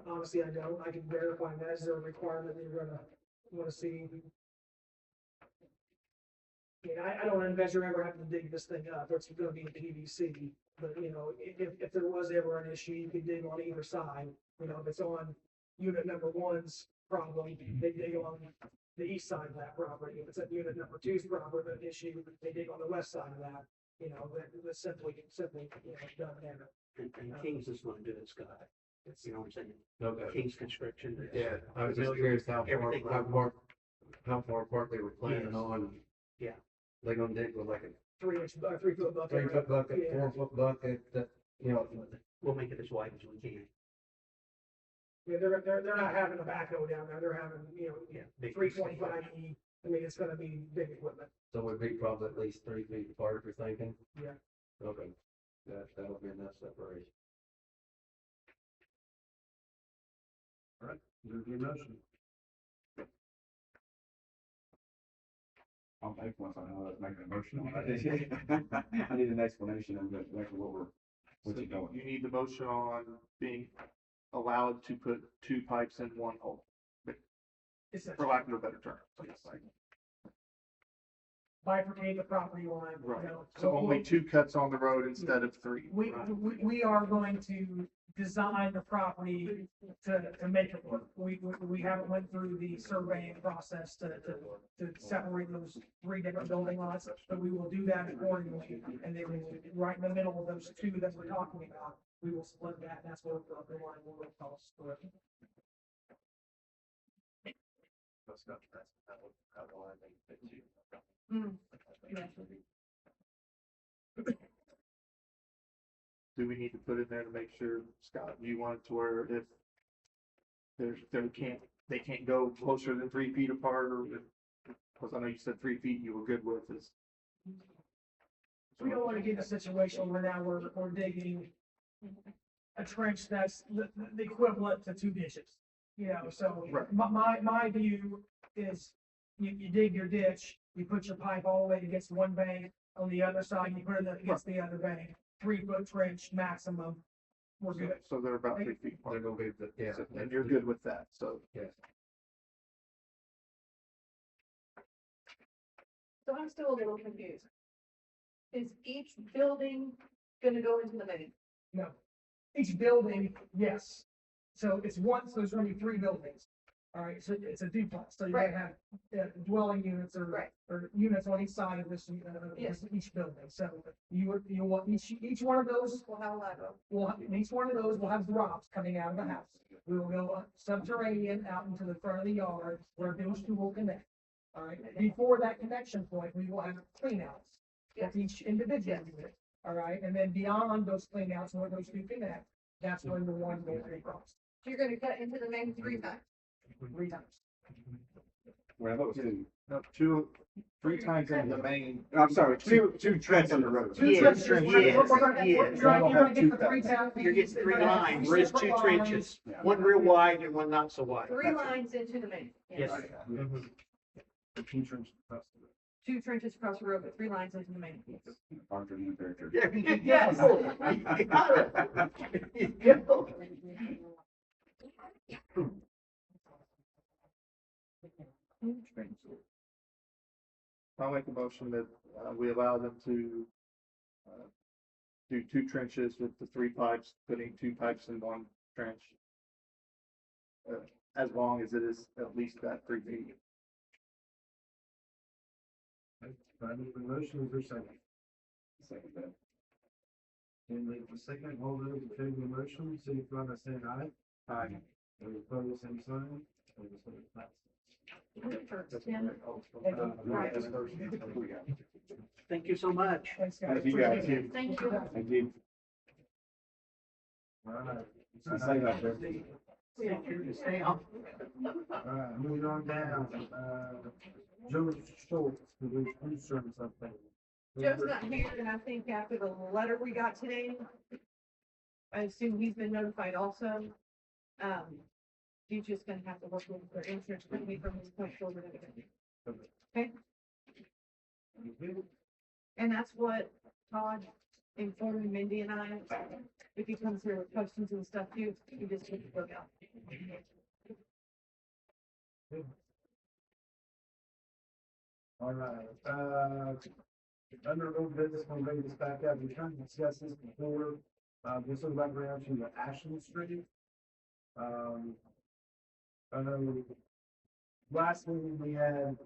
honestly, I don't. I can verify that. Is there a requirement that you're gonna wanna see? I mean, I don't envision ever having to dig this thing up. It's gonna be in PVC. But, if there was ever an issue, you could dig on either side. If it's on unit number 1's problem, they dig on the east side of that property. If it's at unit number 2's property, the issue, they dig on the west side of that. That's simply, done there. And Kings is gonna do it, Scott. You know what I'm saying? Okay. King's Construction. Yeah, I was just curious how far apart they were planning on. Yeah. They gonna dig with like a 3-foot bucket. 3-foot bucket, Yeah. 4-foot bucket, We'll make it as wide as we can. Yeah, they're not having a backhoe down there. They're having, Yeah. big 325E. I mean, it's gonna be big equipment. so we'd be probably at least 3 feet apart, you're thinking? Yeah. Okay, that'll be enough separation. Move the motion. I'll make one, so I know that's making a motion on it. I need an explanation of exactly what's it going. You need the motion on being allowed to put 2 pipes in 1 hole, for lack of a better term. Bifurcate the property line. Right. So only 2 cuts on the road instead of 3. We are going to design the property to make it work. We haven't went through the surveying process to separate those 3 different building lots, but we will do that accordingly. And then right in the middle of those 2 that we're talking about, we will split that, and that's where the line will cross. Do we need to put in there to make sure, Scott, you want it to where if they can't go closer than 3 feet apart, or, because I know you said 3 feet you were good with is. We don't want to get in a situation where now we're digging a trench that's the equivalent to 2 ditches. So Right. my view is you dig your ditch, you put your pipe all the way against one bank, on the other side, you put it against the other bank, 3-foot trench maximum. We're good. So they're about 3 feet They're apart. gonna be, yeah. And you're good with that, so. Yes. So I'm still a little confused. Is each building gonna go into the main? No. Each building, yes. So there's gonna be 3 buildings. All right, so it's a duplex, so you might have dwelling units or units on each side of this, each building. So you want each one of those, Well, how will that go? each one of those will have drops coming out of the house. We will go subterranean out into the front of the yard where those 2 will connect. All right, before that connection point, we will have cleanouts with each individual unit. All right, and then beyond those cleanouts, where those 2 connect, that's when the one goes across. So you're gonna cut into the main 3 times? 3 times. Well, that was 2. No, 3 times in the main. I'm sorry, two trenches on the road. Two Yes, trenches. yes, We're gonna yes. get the 3 times. You're getting 3 lines, There's there's 2 trenches, one real wide and one not so wide. 3 lines into the main. Yes. Mhm. 2 trenches across the road. 2 trenches across the road, but 3 lines into the main. Arthur and Victor. Yes. I'll make a motion that, we allow them to, do 2 trenches with the 3 pipes, putting 2 pipes in 1 trench. As long as it is at least that 3 feet. Brian, the motion is there second? Second that. And the second, all those in favor of the motion, signify by saying aye. Aye. Those opposed, same sign. And this one is passed. Thank you so much. Thanks, guys. Thank you, guys. Appreciate it. Thank you. Thank you. All right. It's like that, there. Stay on. All right, moving on down, Joe Schultz, who is food service update. Joe's not here, and I think after the letter we got today, I assume he's been notified also. He's just gonna have to work with their insurance company from this point forward. Okay? And that's what Todd informed Mindy and I. If he comes here with questions and stuff too, he just needs to look out. All right, under old business, we'll bring this back up, we kind of discussed this before, this is back around to the Ashland Street. I know, last meeting we had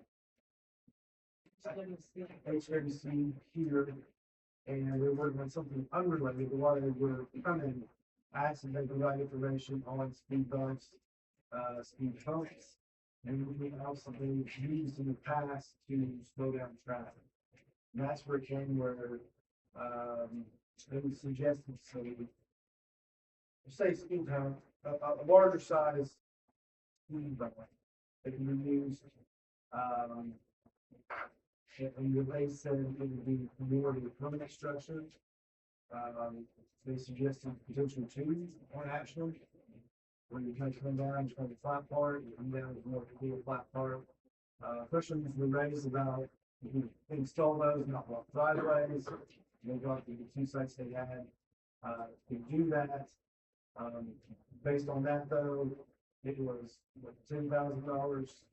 HWC here, and we were working on something unrelated, while they were coming, I asked them to the right information on speed bumps, speed humps, and everything else that they've used in the past to slow down traffic. And that's where it came where, they suggested, so say speed hump, a larger size speed bump. It can be used, and the they said it would be more of a permanent structure. They suggested potentially 2 on Ashland, where you kind of come down, just kind of flat part, you come down with more of a flat part. Questions were raised about, if you install those, not block driveways, they got the 2 sites they had, to do that. Based on that though, it was what, $10,000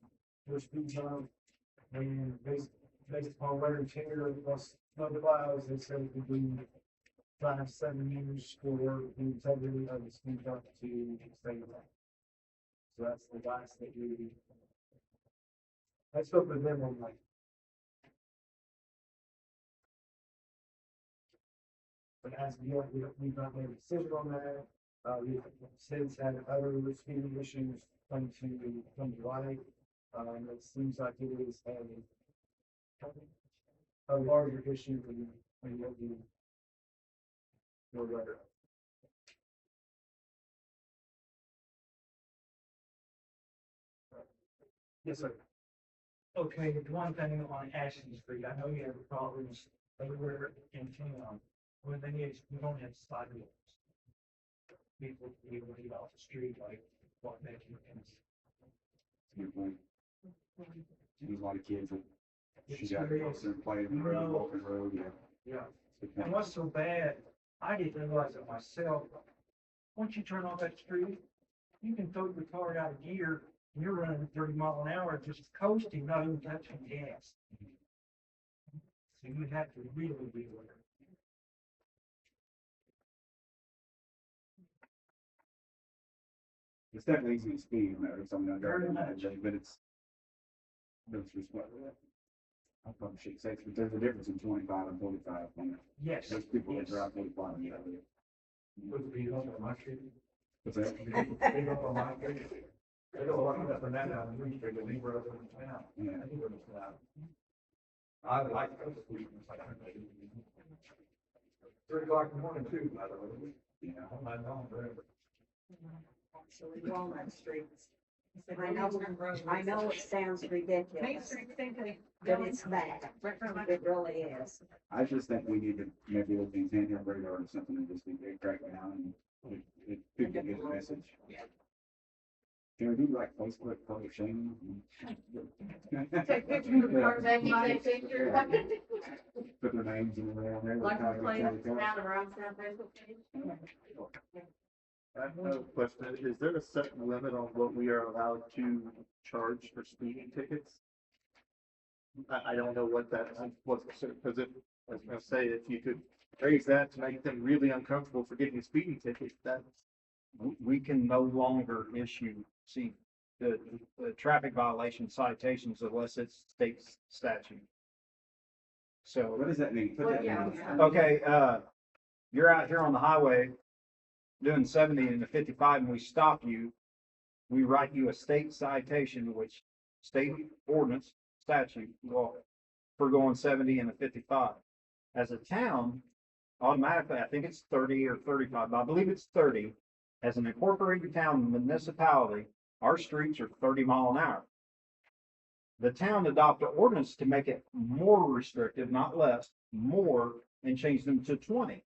for speed bump. And based upon wear and tear plus other miles, they said it would be 5 to 7 years for the integrity of the speed bump to stay alive. So that's the last that I spoke with them on like. But as of yet, we've not made a decision on that. We've since had other speeding issues come to light. It seems like it is a larger issue than what we were aware of. Yes, sir. Okay, the one thing on Ashland Street, I know you have problems everywhere in town. One thing is, we don't have sidewalks. People be able to get off the street like what they can. Good point. There's a lot of kids that It's shoot out serious. across and play in the road, walk the road, yeah. Yeah. And what's so bad, I didn't realize it myself. Once you turn on that street, you can throw your car out of gear, and you're running 30 miles an hour, just coasting, not even touching gas. So you have to really be aware. It's definitely easy to speed, no, it's something I Very drive much. but it's. That's just what. I probably should say, but there's a difference in 25 and 45. Yes. There's people that yes. drive 45 and the other. What's the speed hump on my street? What's that? Speed hump on my street. They don't want that for that down the street, but they were over in town. Yeah. I think it was that. I like those speed humps. 3 o'clock in the morning too, by the way. Yeah. I'm not on forever. Actually, Walnut Street. I know it sounds Main ridiculous, Street, same thing. but it's bad. Right from my. It really is. I just think we need to maybe look into handheld radar or something and just be crack down and it could get a message. Can we do like Facebook public shaming? Take pictures of cars, Then you take pictures. Put their names in there. License plate, now the wrong sound Facebook page. I have a question. Is there a set limit on what we are allowed to charge for speeding tickets? I don't know what that, was, because if, I was gonna say, if you could raise that to make them really uncomfortable for getting a speeding ticket, that, We can no longer issue, see, the traffic violation citations unless it's state statute. So. What does that mean? Put that in. Okay, you're out here on the highway doing 70 and a 55 and we stop you. We write you a state citation, which state ordinance statute law for going 70 and a 55. As a town, automatically, I think it's 30 or 35, but I believe it's 30. As an incorporated town municipality, our streets are 30 mile an hour. The town adopted ordinance to make it more restrictive, not less, more, and change them to 20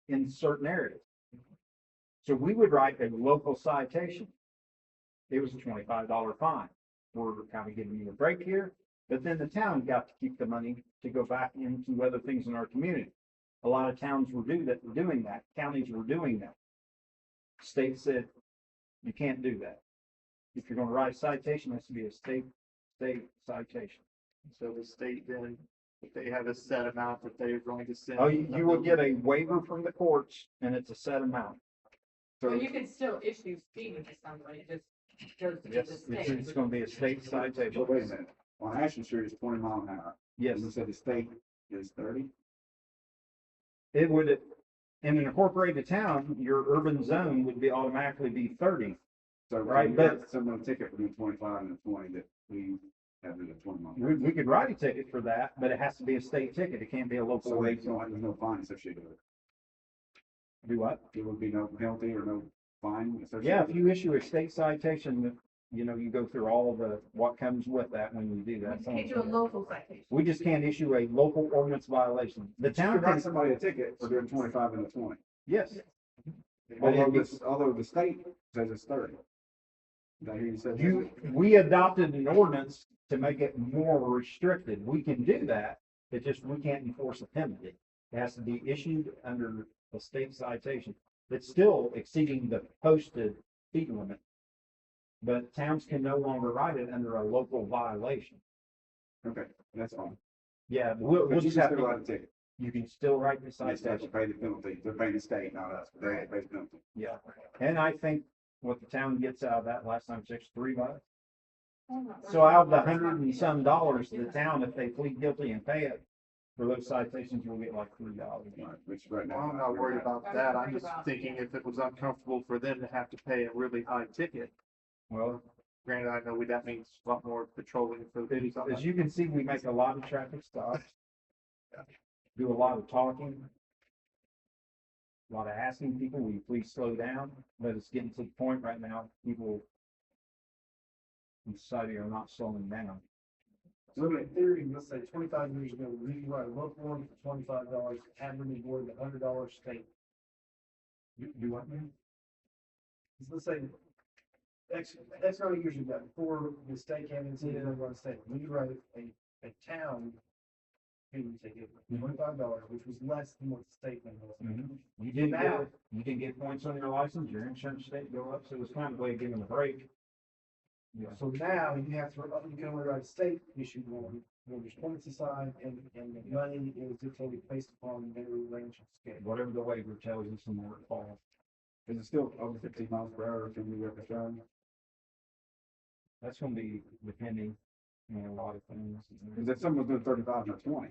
in certain areas. So we would write a local citation. It was a $25 fine. We're kind of giving you a break here, but then the town got to keep the money to go back into other things in our community. A lot of towns were doing that. Counties were doing that. State said, you can't do that. If you're going to write a citation, it has to be a state citation. so the state then, if they have a set amount that they're going to send. Oh, you will get a waiver from the courts and it's a set amount. So you can still issue speeding to somebody, just goes to Yes, the it's state. going to be a state citation. But wait a minute, on Ashland Street it's 20 mile an hour. Yes, And you said the state is 30? it would, in an incorporated town, your urban zone would be automatically be 30. So, Right, right, but- but someone ticket for doing 25 and the 20 that we have in the 20 mile. We could write a ticket for that, but it has to be a state ticket. It can't be a local. So they don't, there's no fine associated with it. Do what? There would be no penalty or no fine associated. Yeah, if with you issue a state citation, you know, you go through all of the, what comes with that when you do You that. can't do a local citation. We just can't issue a local ordinance violation. The it. You town could write can, somebody a ticket for doing 25 and the 20. yes. But Although it'd be- the state says it's 30. Did I hear you say? that? We adopted an ordinance to make it more restricted. We can do that. It just, we can't enforce a penalty. It has to be issued under a state citation. It's still exceeding the posted speed limit. But towns can no longer write it under a local violation. Okay, that's fine. Yeah, we'll But you just can have still to, write a ticket. you can still write the They still have to citation. pay the penalty. They're paying the state, not us. But they have to pay the penalty. Yeah. And I think what the town gets out of that last time, $3. So out of the $100 and some dollars, the town, if they plead guilty and pay it for those citations, will get like $3. Right, which right now. Well, I'm not worried about that, I'm just thinking if it was uncomfortable for them to have to pay a really high ticket, Well, granted, I know that means a lot more patrolling for the police. as you can see, we make a lot of traffic stops. Do a lot of talking. A lot of asking people, will you please slow down? But it's getting to the point right now, people in society are not slowing down. So in theory, let's say 25 years ago, we could write a local one for $25, have them avoid the $100 state. Do what now? Let's say X amount of years ago, before the state came and said, everyone state, we could write a town speeding ticket for $25, which was less than what the state limit was. You didn't get points on your license, your insurance state go up, so it was kind of a way of giving a break. Yeah. So now you have to, you can only write a state issued one, where there's points assigned and the money is dictated based upon their range of scale. Whatever the waiver tells you, some more it falls. Is it still over 15 miles per hour? Can we have a showing? That's gonna be depending on a lot of things. Because if someone's doing 35 and a 20,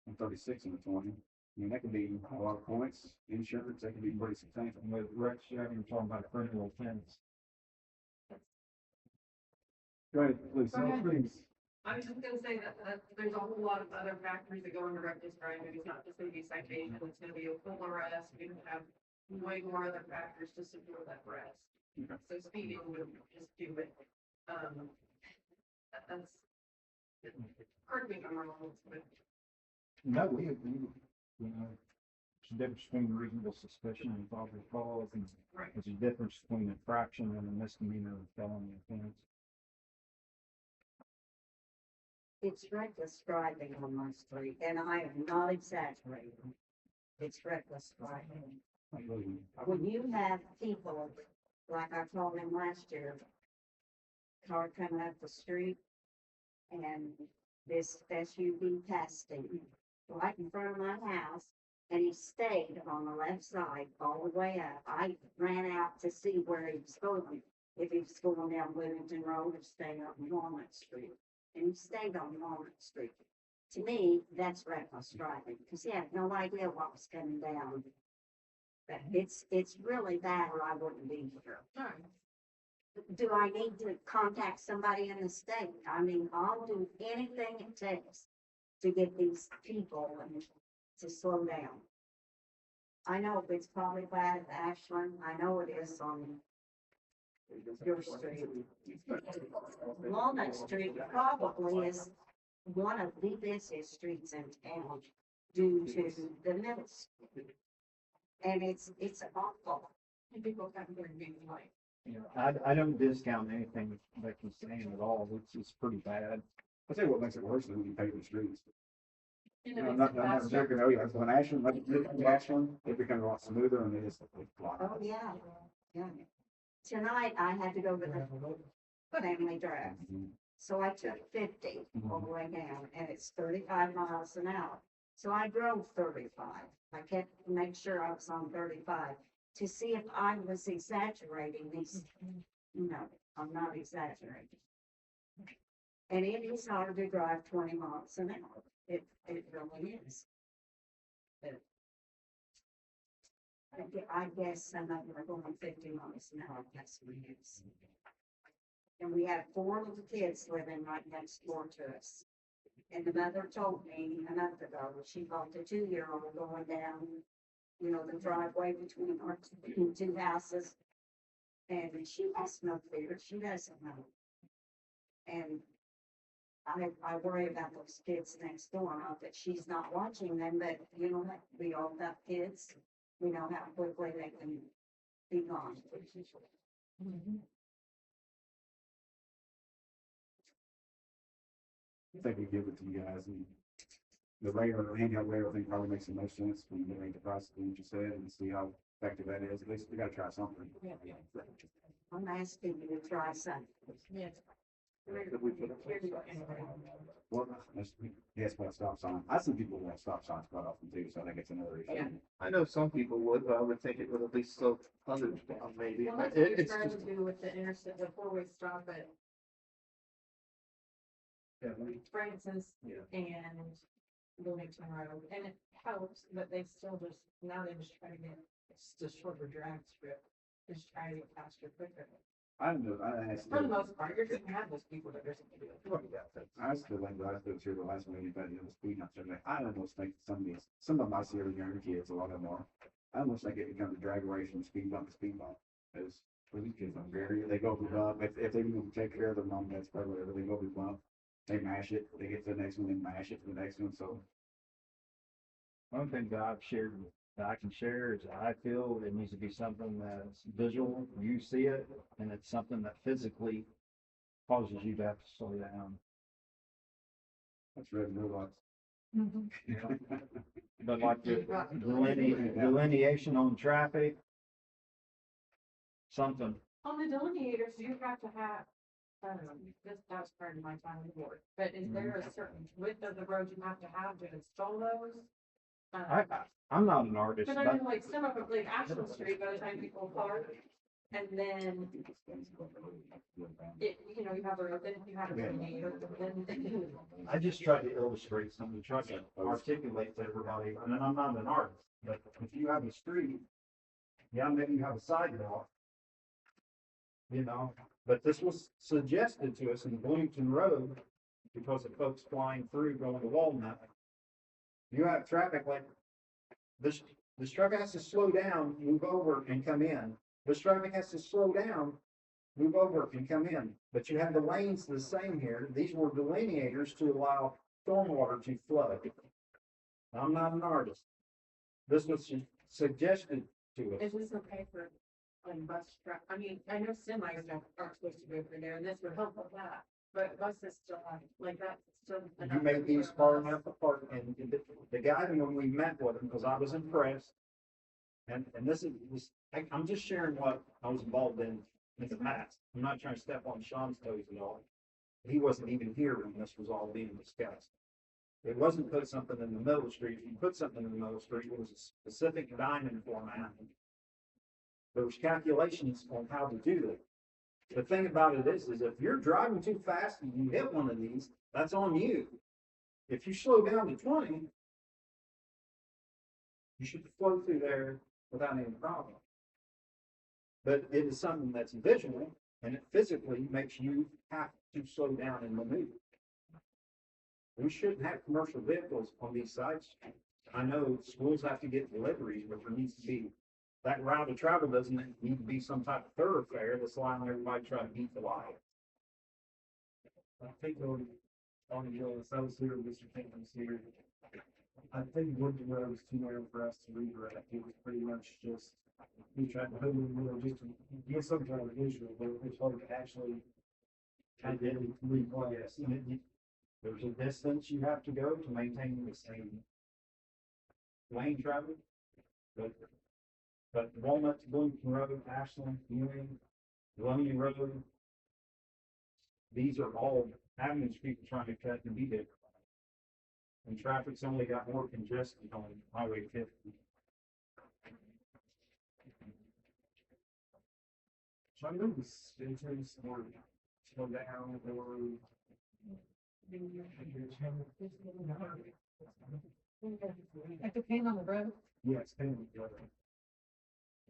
and 36 and a 20, I mean, that could be a lot of points, insurance, that could be pretty substantial. With Rex, you're talking about criminal offense. Go ahead, please. Go ahead. Please. I was just gonna say that there's a whole lot of other factors that go into reckless driving. It's not just gonna be citation, it's gonna be a full arrest. You can have way more other factors to support that arrest. Okay. So speeding would just do it. That's, correct me if I'm wrong, but No, we, you know, there's a difference between reasonable suspicion and probable cause, and Right. there's a difference between infraction and a misdemeanor and felony offense. It's reckless driving on my street, and I am not exaggerating. It's reckless driving. When you have people, like I told them last year, car coming up the street, and this SUV passed him right in front of my house, and he stayed on the left side all the way up. I ran out to see where he was going, if he was going down Bloomington Road or staying up Walnut Street, and he stayed on Walnut Street. To me, that's reckless driving, because he had no idea what was coming down. But it's really bad, or I wouldn't be here. Do I need to contact somebody in the state? I mean, I'll do anything it takes to get these people to slow down. I know it's probably bad at Ashland. I know it is on your street. Walnut Street probably is one of the busiest streets in town due to the middle school. And it's awful. And people have very big light. You know, I don't discount anything that you're saying at all. It's pretty bad. I'll tell you what makes it worse than when you pave the streets. And You it know, makes it not faster. joking, oh yeah, when Ashland, it becomes a lot smoother and it is a lot. Oh, yeah, yeah. Tonight I had to go to the family drive. So I took 50 all the way down, and it's 35 miles an hour. So I drove 35. I kept to make sure I was on 35 to see if I was exaggerating these. No, I'm not exaggerating. And it is hard to drive 20 miles an hour. It really is. But I guess some of them are going 50 miles an hour. That's what it is. And we have 4 little kids living right next door to us. And the mother told me a month ago, she bought the 2-year-old going down, you know, the driveway between our two houses. And she has no fear, she doesn't know. And I worry about those kids next door, not that she's not watching them, but you know, we all got kids. We know how quickly they can be gone. I think we give it to you guys and the radar, handheld radar thing probably makes the most sense when you make the price of what you said and see how effective that is. At least we gotta try something. I'm asking you to try something. Yes. Well, yes, but a stop sign. I see people want stop signs quite often too, so I think it's another issue. Yeah. I know some people would, but I would think it would at least slow others down maybe. Well, that's what we're It's trying just, to do with the interstate, the 4-way stop at Francis and Bloomington Road, and it helps, but they still just, now they just try to get, it's just shorter drag strip, just try to get faster, quicker. I don't know, I asked. For the most part, you're gonna have those people that are just gonna do it. I asked the lady, I was here the last meeting, about the speed humps, and I almost think some of them I see are younger kids, a lot of them are. I almost think it becomes a drag race from speed bump to speed bump. As for these kids on barrier, they go over the bump, if they even take care of their mom, that's probably whatever, they go over the bump. They mash it, they get to the next one, they mash it to the next one, so. One thing that I've shared, that I can share is I feel it needs to be something that's visual, you see it, and it's something that physically causes you to have to slow down. That's red and blue lights. But like the delineation on traffic, something. On the delineators, you have to have, that's part of my time on the board, but is there a certain width of the road you have to install those? I'm not an artist, Cause I but mean, like some of them, like Ashland Street, by the time people park, and then it, you know, you have a road, then you have a delineator, then. I just tried to illustrate something, try to articulate to everybody, and I'm not an artist, but if you have a street, yeah, maybe you have a sidewalk. You know, but this was suggested to us in Bloomington Road because of folks flying through going to Walnut. You have traffic like this traffic has to slow down, move over and come in. This traffic has to slow down, move over and come in. But you have the lanes the same here. These were delineators to allow stormwater to flow. I'm not an artist. This was suggested to us. Is this okay for, like, bus I mean, I know semis aren't supposed to go through there, and this would help with that, but buses still have, like, that's still. You made these far enough apart, and the guy, when we met with him, because I was impressed. And this is, I'm just sharing what I was involved in the past. I'm not trying to step on Sean's toes at all. He wasn't even here when this was all being discussed. It wasn't put something in the middle of the street. If you put something in the middle of the street, it was a specific diamond format. There was calculations on how to do it. The thing about it is if you're driving too fast and you hit one of these, that's on you. If you slow down to 20, you should flow through there without any problem. But it is something that's visual and it physically makes you have to slow down and maneuver. We shouldn't have commercial vehicles on these sites. I know schools have to get deliveries, but there needs to be, that route of travel doesn't need to be some type of thoroughfare that's allowing everybody to try to beat the light. I think on the south here, Mr. Pinkham's here. I think Woodland Road was too narrow for us to redirect. It was pretty much just, we tried to put it in, just to get some kind of visual, but it's hard to actually identify. Yes, there's a distance you have to go to maintain the same lane travel. But Walnut to Bloomington Road, Ashland, Ewing, Loney Road, these are all avenues people trying to cut and be there. And traffic's only got more congested on Highway 50. So I know the stations or slow down or. Like the pain on the road. Yeah, it's kind of the other.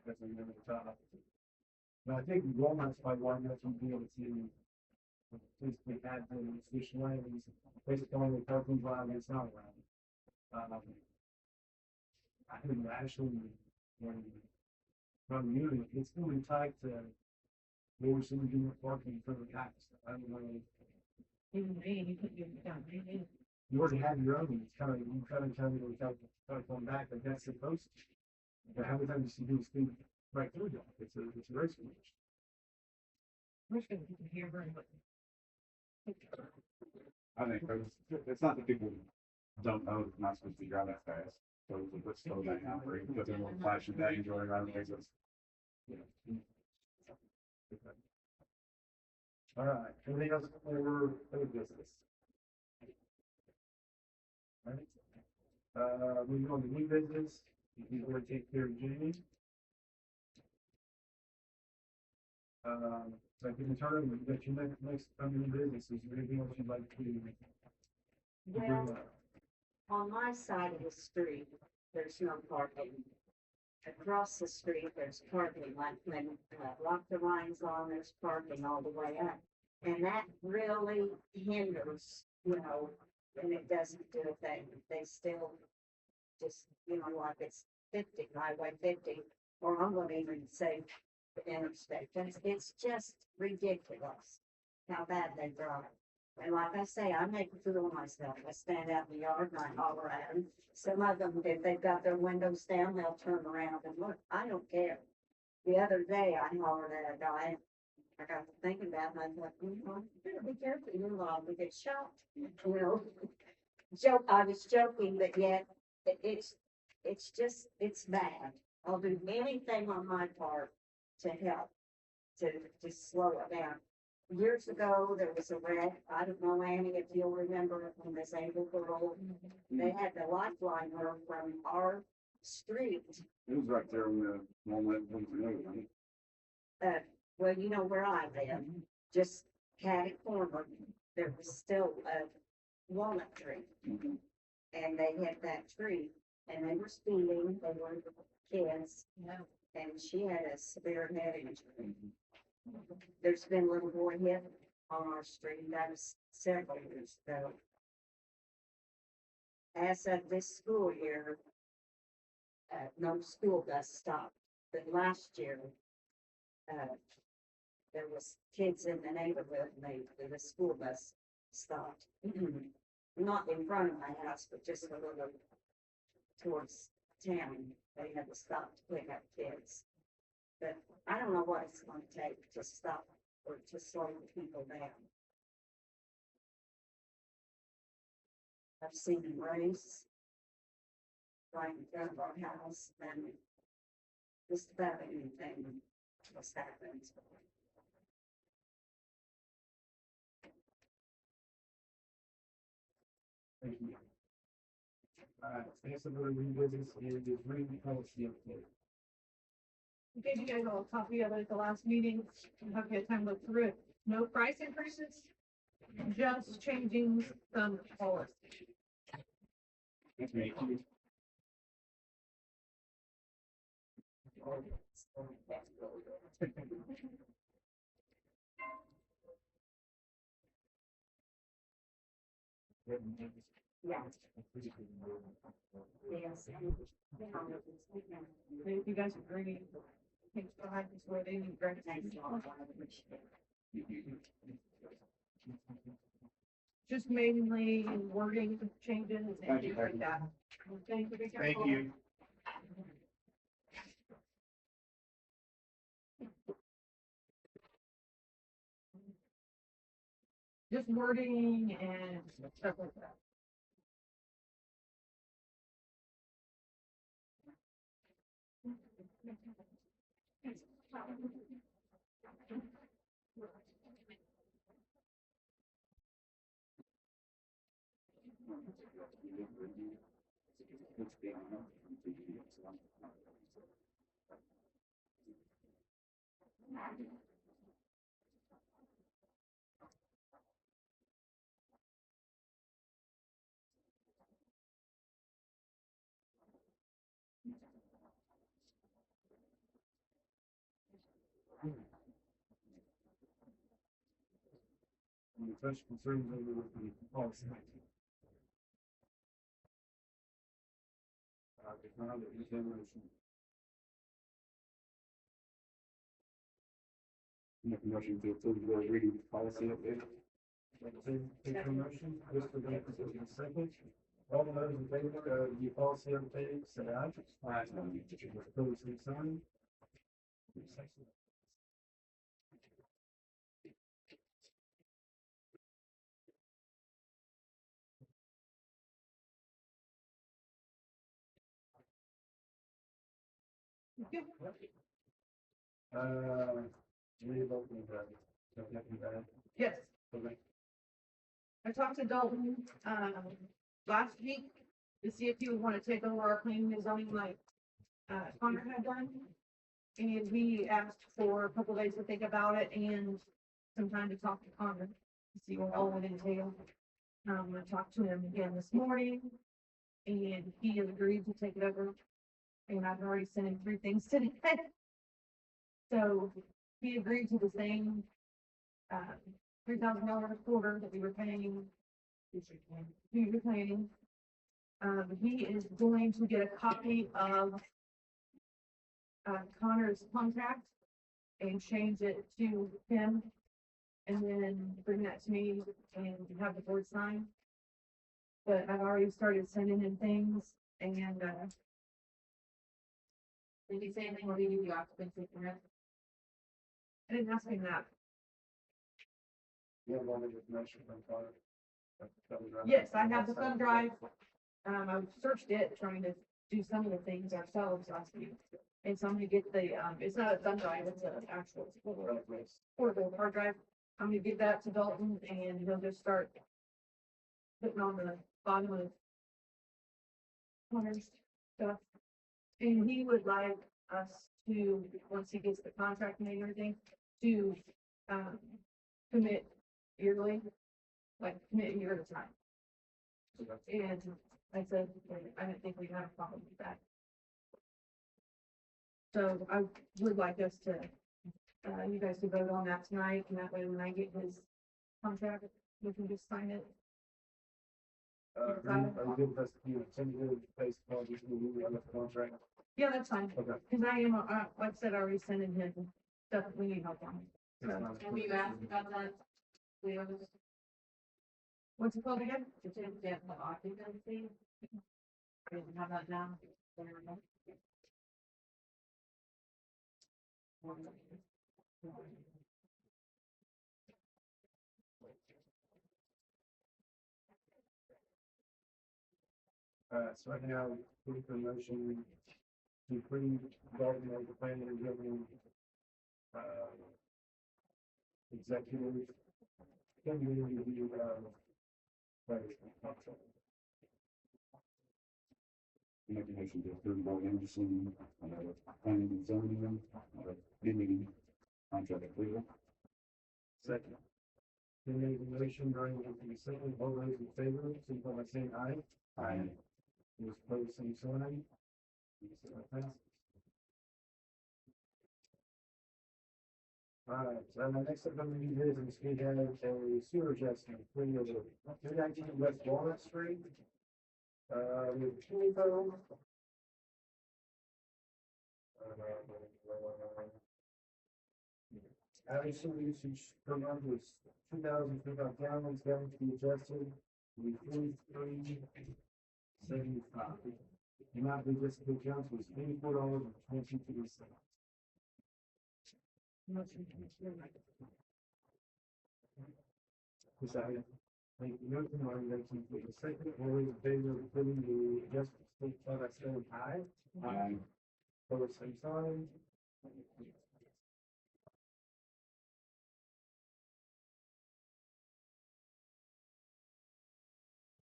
That's another top. But I think Walmart's by one that you'd be able to basically add the switch lanes, basically only parking lot it's not around. I think actually when from you, it's really tied to where we're seeing doing parking for the guys. I don't know. Even me, you couldn't get down. You already have your own, it's kind of, you kind of come back, like that's supposed to. But how many times you do speed right through that? It's a race course. We're just gonna keep it here very much. I think it's not that people don't know they're not supposed to drive that fast. So let's slow down, or you put them on flashing that enjoy around the exits. All right, anything else for other business? All right. Moving on to new business, you want to take care of Jamie. So I can turn, you got your next new business, is there anything else you'd like to do? Well, on my side of the street, there's no parking. Across the street, there's parking, like when Lock the Lines on, there's parking all the way up. And that really hinders, and it doesn't do a thing. They still just, like it's 50, Highway 50, or I'm gonna even say the interstate. It's just ridiculous how bad they drive. And like I say, I make a fool of myself. I stand out in the yard and I holler at them. Some of them, if they've got their windows down, they'll turn around and look. I don't care. The other day, I hollered at a guy. I got to thinking about it, and I thought, you better be careful. You're liable to get shot. I was joking, but yet it's bad. I'll do anything on my part to help to slow it down. Years ago, there was a wreck. I don't know, Annie, if you'll remember it, when this Able girl, they had the lifeline her from our street. It was right there on the Walnut, right? Well, you know where I live, just catty corner, there was still a walnut tree. And they hit that tree, and they were speeding, they were kids, and she had a severe head injury. There's been a little boy hit on our street, that was several years ago. As of this school year, no school bus stopped, but last year, there was kids in the neighborhood, and the school bus stopped. Not in front of my house, but just a little towards town. They had to stop to pick up kids. But I don't know what it's going to take to stop or to slow the people down. I've seen them race right in front of our house, and just about anything was happening. Thank you. Next order of new business is reading policy update. Gave you guys all a copy of it at the last meeting. I hope you had time to look through it. No price increases, just changing some policy. Thank you. Yeah. Yes. If you guys agree, things behind this where they need grants. Just mainly wording changes and things like that. Thank you. Thank you. Just wording and stuff like that. Any questions, concerns over the policy? If not, is there a motion? Make a motion to approve the reading policy update. Take a motion, Mr. Davis is the second. All those in favor of the policy update, say aye. Aye. Opposed, same sign. Leave open, Brad. Yes, Okay. I talked to Dalton, last week to see if he would want to take over our planning and zoning like, Connor had done. And he asked for a couple days to think about it and some time to talk to Connor to see what all would entail. I talked to him again this morning and he has agreed to take it over. And I've already sent him 3 things today. So he agreed to the same, $3,000 a quarter that we were paying. He was paying. He is going to get a copy of Connor's contract and change it to him. And then bring that to me and have the board sign. But I've already started sending him things and, Did you say anything, or did you occupancy permit? I didn't ask him that. You have all the information from Connor? Yes, I have the thumb drive. I searched it, trying to do some of the things ourselves last week. And so I'm gonna get the, it's not a thumb drive, it's an actual portable hard drive. I'm gonna give that to Dalton and he'll just start putting on the bottom of Connor's stuff. And he would like us to, once he gets the contract made and everything, to, commit yearly, like commit a year at a time. And I said, I didn't think we'd have a problem with that. So I would like us to, you guys to vote on that tonight, and that way when I get his contract, we can just sign it. Are you good with us, tentative based upon this new contract? Yeah, that's fine, Okay. because I am, like I said, I already sent in his stuff that we need help on. That's fine. And you asked about that? We have a What's it called again? certificate of occupancy. We didn't have that down. So right now, put the motion to approve Dalton as the planning and zoning, executive. Can you, Make a motion to approve Roy Anderson, planning and zoning, pending contract approval. Second. Been made a motion, Brian Anthony second, all those in favor, signify by saying aye. Aye. Those opposed, same sign. So that passes. Alright, so the next up on the new business, we have a sewer adjustment for the 219 West Walnut Street. With Kinipo. Average sewer usage per month was 2,055 gallons, gallons to be adjusted, to be 43.75. The amount of adjusted accounts was $84.22. Decided. Thank you, motion, Martin, Lexington, for the second, all those in favor of approving the adjustment, signify by saying aye. Aye. Opposed, same sign.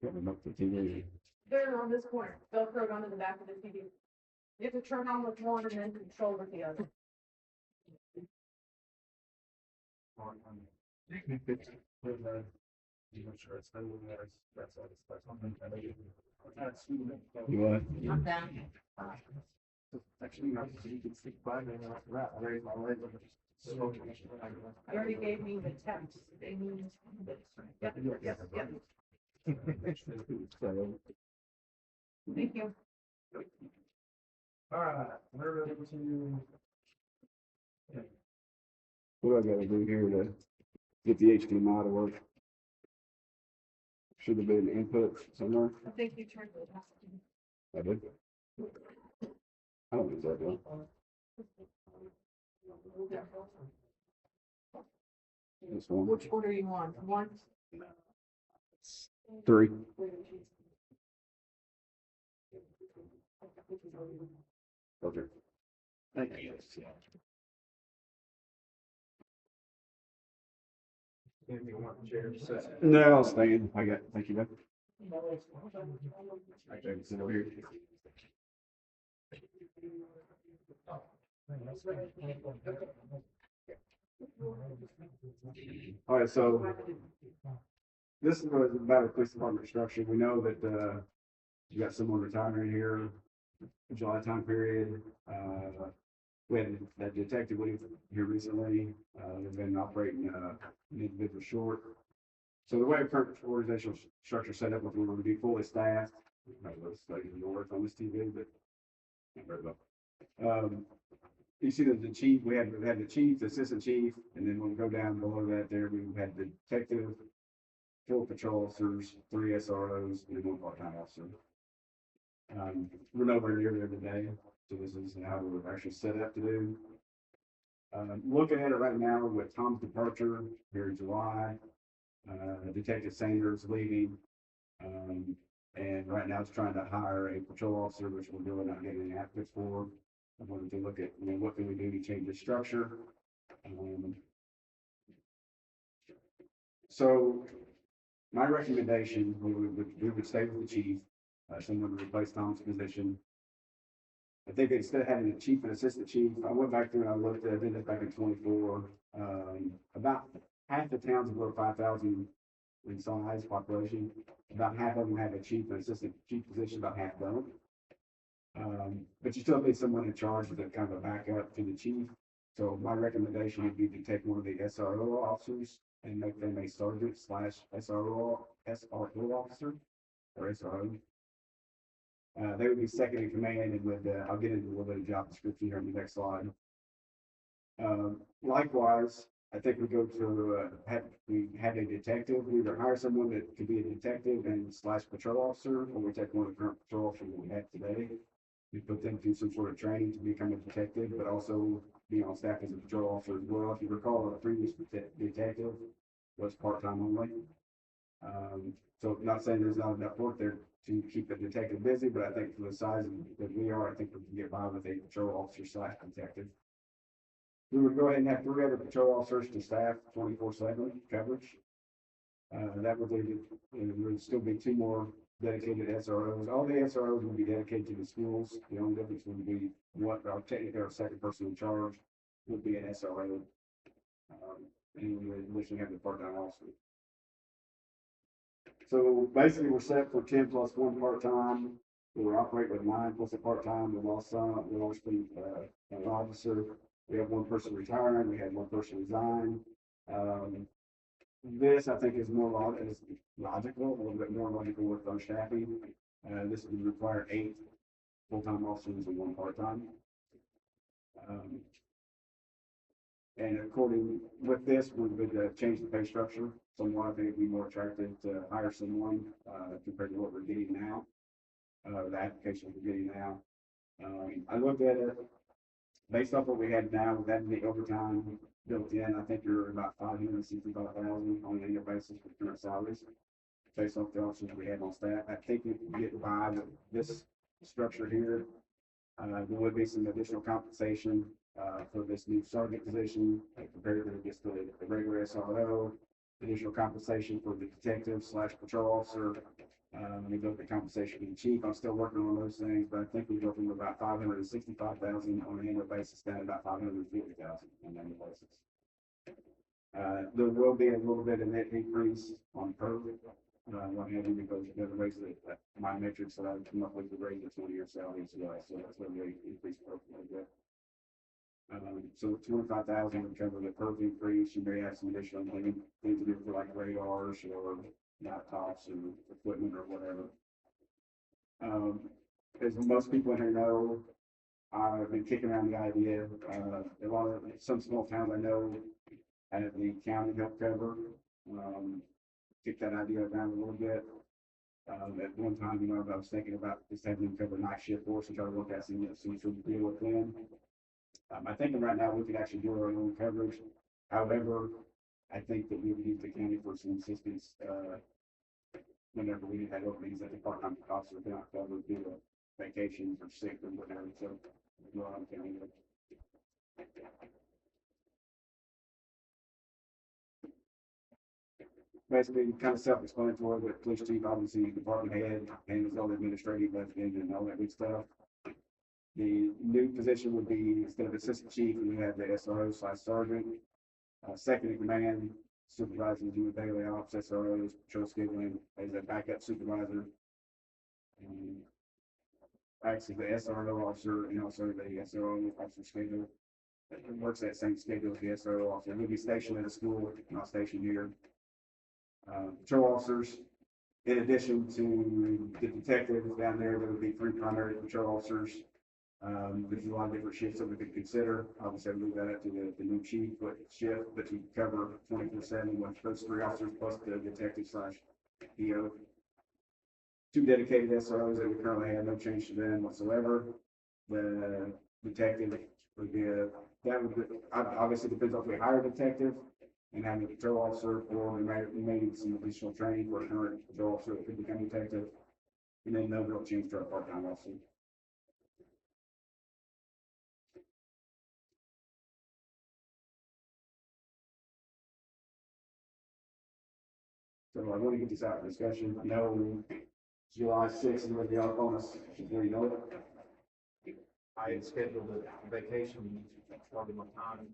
Up to TV. They're on this corner, Velcroed onto the back of the TV. You have to turn on with one and then control with the other. I'm sure it's been there, that's all, that's something I know. You what? I'm down. Actually, not, so you can stick by me and after that, I raise my leg. You already gave me the text, they need this. Yep, yep, yep. Thank you. Alright, we're ready to. What do I gotta do here to get the HDMI to work? Should have been input somewhere. I think you turned it off. I did. I don't use that though. This one. Which order you want? One? 3. Okay. Thank you. If you want the chair set. No, I'll stay in. I got, thank you, man. I can sit over here. All right, so this is about a police department structure. We know that, you got someone retiring here, July time period. We had that detective leave here recently. They've been operating, an individual short. So the way our current organizational structure set up, we're going to be fully staffed. I was studying north on this TV, but not very well. You see that the chief, we had the chief, the assistant chief, and then when we go down below that there, we had the detective, 4 patrol officers, 3 SROs, and 1 part-time officer. We're nowhere near there today, so this is how we're actually set up to do. Looking at it right now with Tom's departure here in July, Detective Sanders leaving, and right now it's trying to hire a patrol officer, which we're really not getting any applicants for. I wanted to look at, what can we do to change the structure? So my recommendation, we would stay with the chief, someone to replace Tom's position. I think instead of having a chief and assistant chief, I went back through and I looked at, I did this back in 24. About half the towns below 5,000 in size population, about half of them have a chief and assistant chief position, about half don't. But you still need someone in charge that's kind of a backup to the chief. So my recommendation would be to take one of the SRO officers and make them a sergeant / SRO officer or SRO. They would be second in command and would, I'll get into a little bit of job description here on the next slide. Likewise, I think we go to, we have a detective, we either hire someone that could be a detective and / patrol officer, or we take one of the current patrol officers that we have today. We put them through some sort of training to become a detective, but also be on staff as a patrol officer as well. If you recall, the previous detective was part-time only. So not saying there's not enough work there to keep the detective busy, but I think for the size that we are, I think we can get by with a patrol officer / detective. We would go ahead and have 3 other patrol officers to staff 24/7 coverage. That would leave, there would still be 2 more dedicated SROs. All the SROs will be dedicated to the schools. The only difference would be what, our technically our second person in charge would be an SRO. And we would initially have the part-time officer. So basically, we're set for 10 plus 1 part-time. We're operating with 9 plus a part-time. We lost an officer. We have 1 person retiring. We had 1 person resign. This, I think, is logical, a little bit more logical with our staffing. This would require 8 full-time officers and 1 part-time. And according with this, we would change the pay structure. Somewhat, I think it'd be more attractive to hire someone compared to what we're getting now. The applications we're getting now. I looked at it based off what we had now, with that the overtime built in. I think you're about 565,000 on an annual basis for current salaries, based off the officers we have on staff. I think we can get by with this structure here. There would be some additional compensation for this new sergeant position compared to just the regular SRO. Additional compensation for the detective / patrol officer. We go to the compensation for the chief. I'm still working on those things, but I think we go from about 565,000 on an annual basis down to about 550,000 on an annual basis. There will be a little bit of net increase on PERV. What having because you're going to raise my metrics, so I would come up with the raise of 20-year salary as well. So that's going to increase PERV a little bit. So 25,000 would cover the PERV increase. You may have some additional things to do for like radars or laptops or equipment or whatever. As most people in here know, I've been kicking around the idea. Some small towns I know have the county help cover. Kick that idea down a little bit. At one time, I was thinking about just having them cover night shift for us and try to look at some sort of deal with them. I think right now we could actually do our own coverage. However, I think that we would use the county for some assistance whenever we had openings that the part-time officers cannot cover due to vacations or sick or whatever. So we're on county. Basically, kind of self-explanatory, but police chief, obviously, department head, handles all the administrative, and all that good stuff. The new position would be, instead of assistant chief, we have the SRO / sergeant. Second in command, supervising doing daily ops, SROs, patrol scheduling, as a backup supervisor. Actually, the SRO officer and also the SRO officer schedule. It works that same schedule as the SRO officer. He'll be stationed at a school, not stationed here. Patrol officers, in addition to the detectives down there, there would be 3 primary patrol officers. There's a lot of different shifts that we could consider. Obviously, I'd leave that up to the new chief, but shift, but you cover 24/7 with those 3 officers plus the detective / PO. 2 dedicated SROs that we currently have, no change to them whatsoever. The detective would be obviously depends on if we hire a detective and have a patrol officer, or we may need some additional training for a current patrol officer that could become a detective. And then no real change to our part-time officer. So I want to get this out of discussion. I know July 6th is going to be up on us. Before you know it. I had scheduled a vacation starting my time.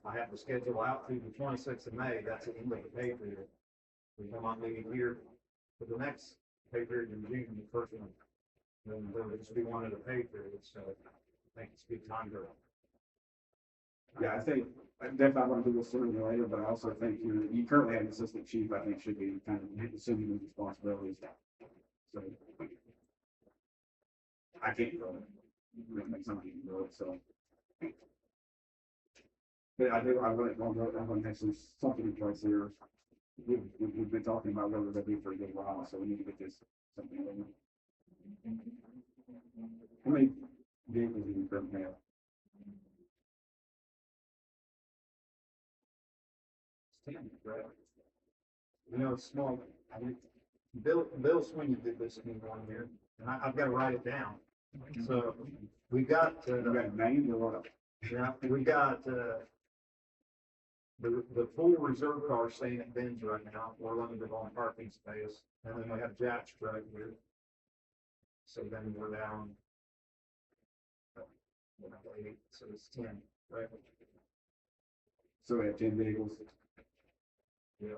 I have the schedule out through the 26th of May. That's the end of the pay period. We come on maybe here for the next pay period in June, the first one. Then there'll just be one of the pay periods. So I think it's a good time to. Yeah, I think I definitely want to do this sooner than later, but I also think you currently have an assistant chief. I think should be kind of assuming the responsibilities. So I can't go. Make somebody can do it. So, but I'm going to have something in place here. We've been talking about whether they'll be for a good while, so we need to get this something over. How many vehicles do you currently have? It's small. Bill Sweeney did this in one here, and I've got to write it down. So we got. You got names or what? Yeah, we got The full reserve car staying at Ben's right now, we're limited on parking space, and then we have Jack's right here. So then we're down. Eight, so it's 10, right? So we have 10 vehicles. Yeah.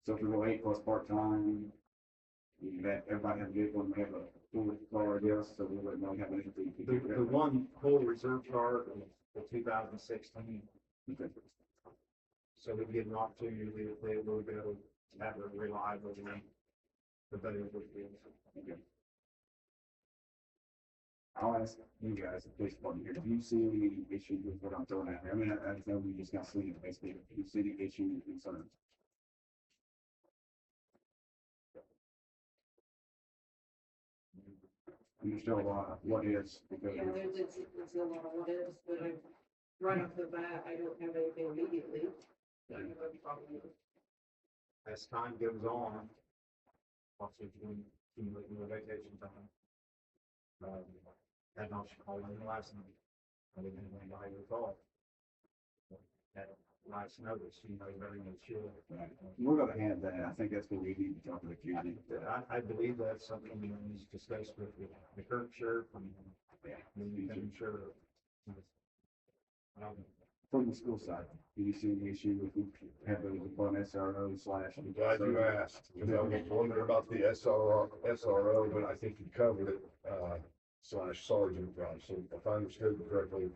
So if we go 8 plus part-time, we have, everybody has a vehicle and we have a full car, I guess, so we wouldn't really have anything. The one full reserve car is the 2016. Okay. So we get an opportunity to play a little bit of have a reliable and available vehicles. Okay. I'll ask you guys, the police department here, do you see any issues with what I'm throwing out there? I mean, I know we just got seen, basically, do you see any issues, concerns? There's still a lot of what is, because Yeah, there's a lot of what ifs, but right off the bat, I don't have anything immediately. that I have a problem with. As time goes on, also accumulating more vacation time. That not should call in last night. I didn't have anybody to call. That last notice, everything chill. right, we're gonna have that, I think that's what we need to talk to the community. I believe that's something that needs to discuss with the current sheriff and the county sheriff. From the school side, do you see any issue with having one SRO slash? I'm glad you asked, because I was wondering about the SRO, but I think you covered it, slash sergeant, right? So if I understood correctly,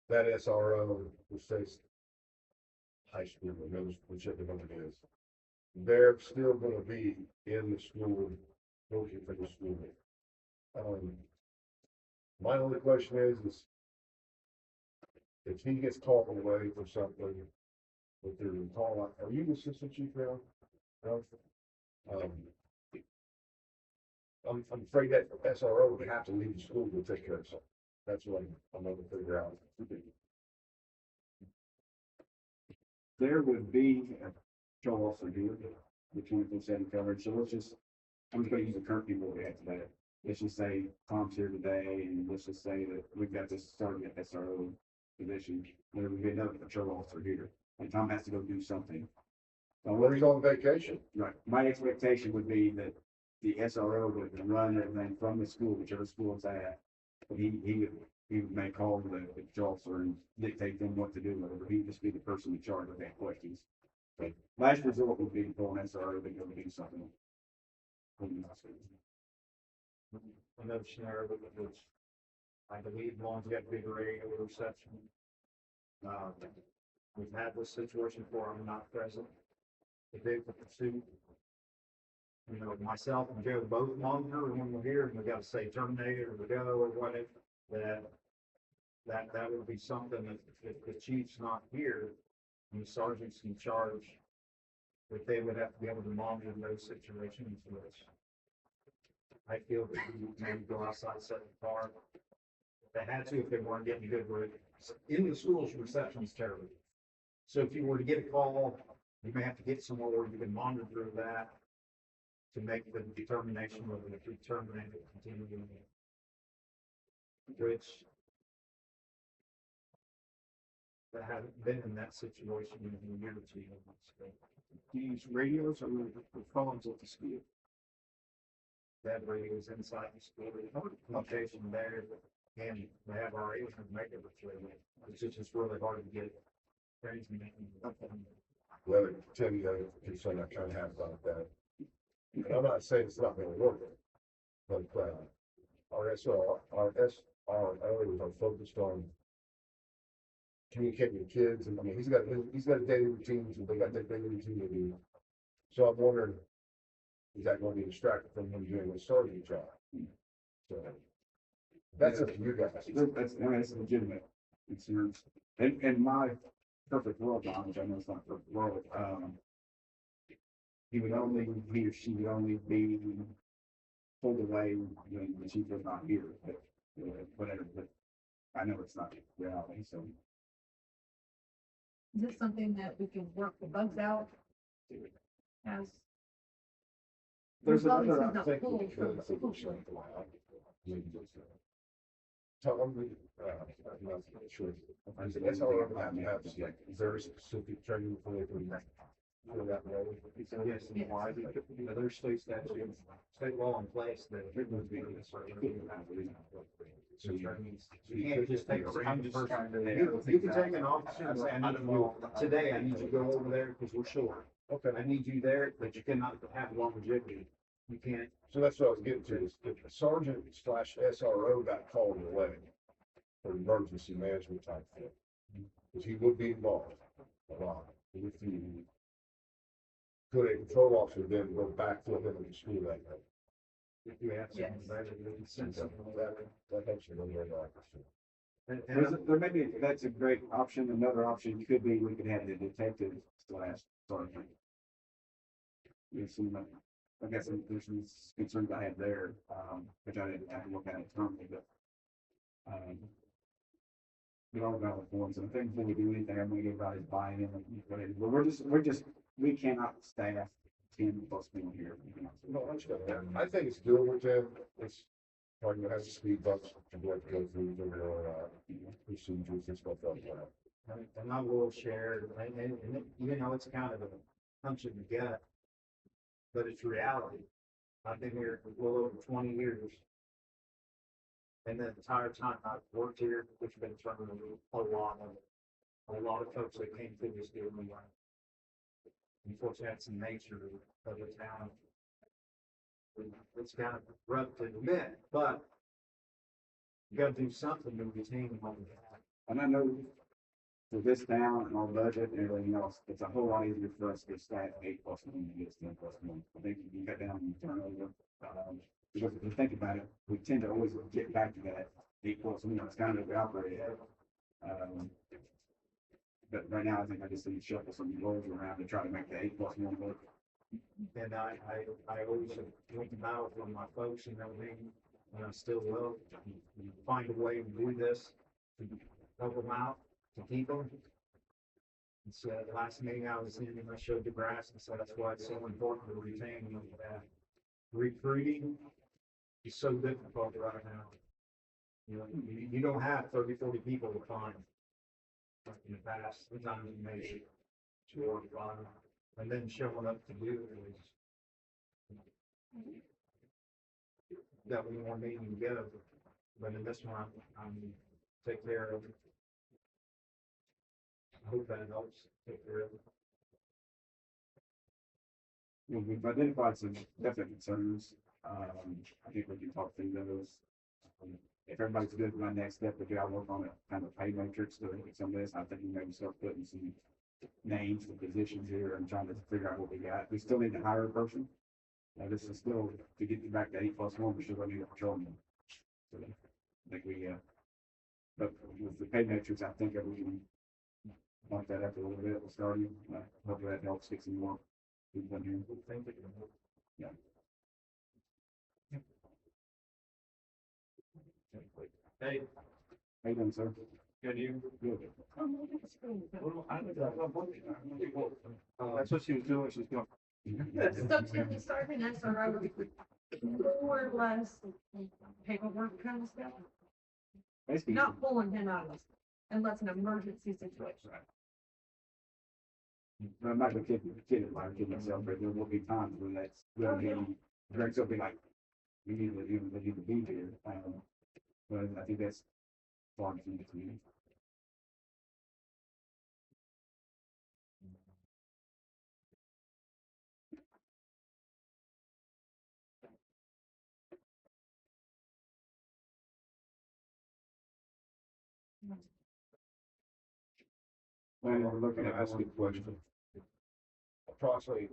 that SRO, which says high school or middle school, whichever one it is, they're still gonna be in the school, working for the school. My only question is if he gets called away for something, if they're calling, are you the assistant chief now? No? I'm afraid that SRO would have to leave the school to take care of something. That's what I'm gonna figure out. There would be a patrol officer here, the 24/7 coverage, so let's just, I'm just gonna use the current people we have today. Let's just say Tom's here today, and let's just say that we've got this starting at SRO position, there would be another patrol officer here, and Tom has to go do something. Well, he's on vacation. Right, my expectation would be that the SRO would run everything from the school, whichever school it's at. He would make calls to the patrol officer and dictate them what to do, whatever, he'd just be the person in charge of that questions. But last resort would be to pull an SRO to go do something. Another scenario which I believe Lon's got bigger area with reception. We've had this situation before, I'm not present. The vehicle pursuit. Myself and Joe both monitor when we're here, and we gotta say terminate or we go or whatever, that would be something that if the chief's not here and the sergeant's in charge, that they would have to be able to monitor those situations, which I feel that we would maybe go outside, set the car. If they had to, if they weren't getting good work. In the schools, reception is terrible. So if you were to get a call, you may have to get somewhere where you can monitor that to make the determination whether if you terminate it, continue doing it. Which I haven't been in that situation in a year or two. Do you use radios or phones at the school? That radios inside the school, location there, and they have our agent make it with radio. It's just really hard to get transmitting. The other concern I kind of have about that, and I'm not saying it's not gonna work, but, our SROs are focused on communicating with kids, and I mean, he's got a daily routine, so they got their daily routine to do. So I'm wondering, is that going to be distracted from him doing his sergeant job? So that's up to you guys. That's legitimate concerns. And my perfect world, John, which I know it's not perfect world, he or she would only be pulled away when the chief was not here, but whatever, but I know it's not reality, so. Is this something that we can work the bugs out? As There's long as another, it's not I think full. we could solution. Tom, I'm not sure. That's all I'm gonna have to have, like, very specific training for it. For that role. Yes, and why, there's state statute, state law in place that it would be. So you can't just take a random person. You can take an officer and say, I need you, today I need you to go over there because we're short. Okay, I need you there, but you cannot have longevity. You can't. so that's what I was getting to, is if a sergeant slash SRO got called away for emergency management type thing, because he would be involved a lot with the. Could a patrol officer then go back to him in the school that day? If you have someone there that you can send something That, that helps you know where they're at. There may be, that's a great option. Another option could be, we could have the detective slash sergeant. There's some, I guess there's some concerns I have there, which I didn't have to look at internally, but. They're all valid points, and I think before we do anything, I'm gonna get everybody's buy-in, and but we cannot staff 10 plus people here. No, I understand that. I think it's doable, Tim. It's probably gonna have speed bumps to go through the, procedures and stuff like that. And I will share, you know, it's kind of a punch in the gut, but it's reality. I've been here for well over 20 years. And the entire time I've worked here, which has been turning a lot of folks that came through this deal. Unfortunately, that's the nature of the town. It's kind of rough to admit, but you gotta do something to retain what we have. And I know for this town and our budget and everything else, it's a whole lot easier for us to staff 8 plus 1 than it is 10 plus 1. I think you cut down on turnover. Because if you think about it, we tend to always get back to that 8 plus 1. It's kind of the operate at. But right now, I think I just need to shuffle some roles around to try to make the 8 plus 1 work. And I always went to battle for my folks and everything, and I still will find a way to do this, to help them out, to keep them. And so the last meeting I was in, I showed the grass and said, that's why it's so important to retain them. Recruiting is so difficult right now. You know, you don't have 30, 40 people to find. Like in the past, the time you made it 2 or 5, and then showing up to do it was got one more meeting to go. But in this one, I'm take care of it. I hope that helps take care of it. Well, we've identified some definite concerns. I think we can talk through those. If everybody's good, my next step would be I'll work on a kind of pay matrix to look at some of this. I think we maybe start putting some names for positions here and trying to figure out what we got. We still need to hire a person. This is still to get back to 8 plus 1. We still need a patrolman. So I think we, but with the pay matrix, I think we can bump that up a little bit. We'll start. Hopefully that helps get some more people in here. Yeah. Hey, How you doing, sir? good you? Good. That's what she was doing. She's going. So Tim, starting SRO, more or less paperwork kind of stuff, Basically, not pulling him out of this, unless an emergency situation. I'm not gonna kid myself, but there will be times when that's gonna be, Greg's gonna be like, we need to be here. But I think that's far from the community. Well, we're looking at asking a question. Approximately,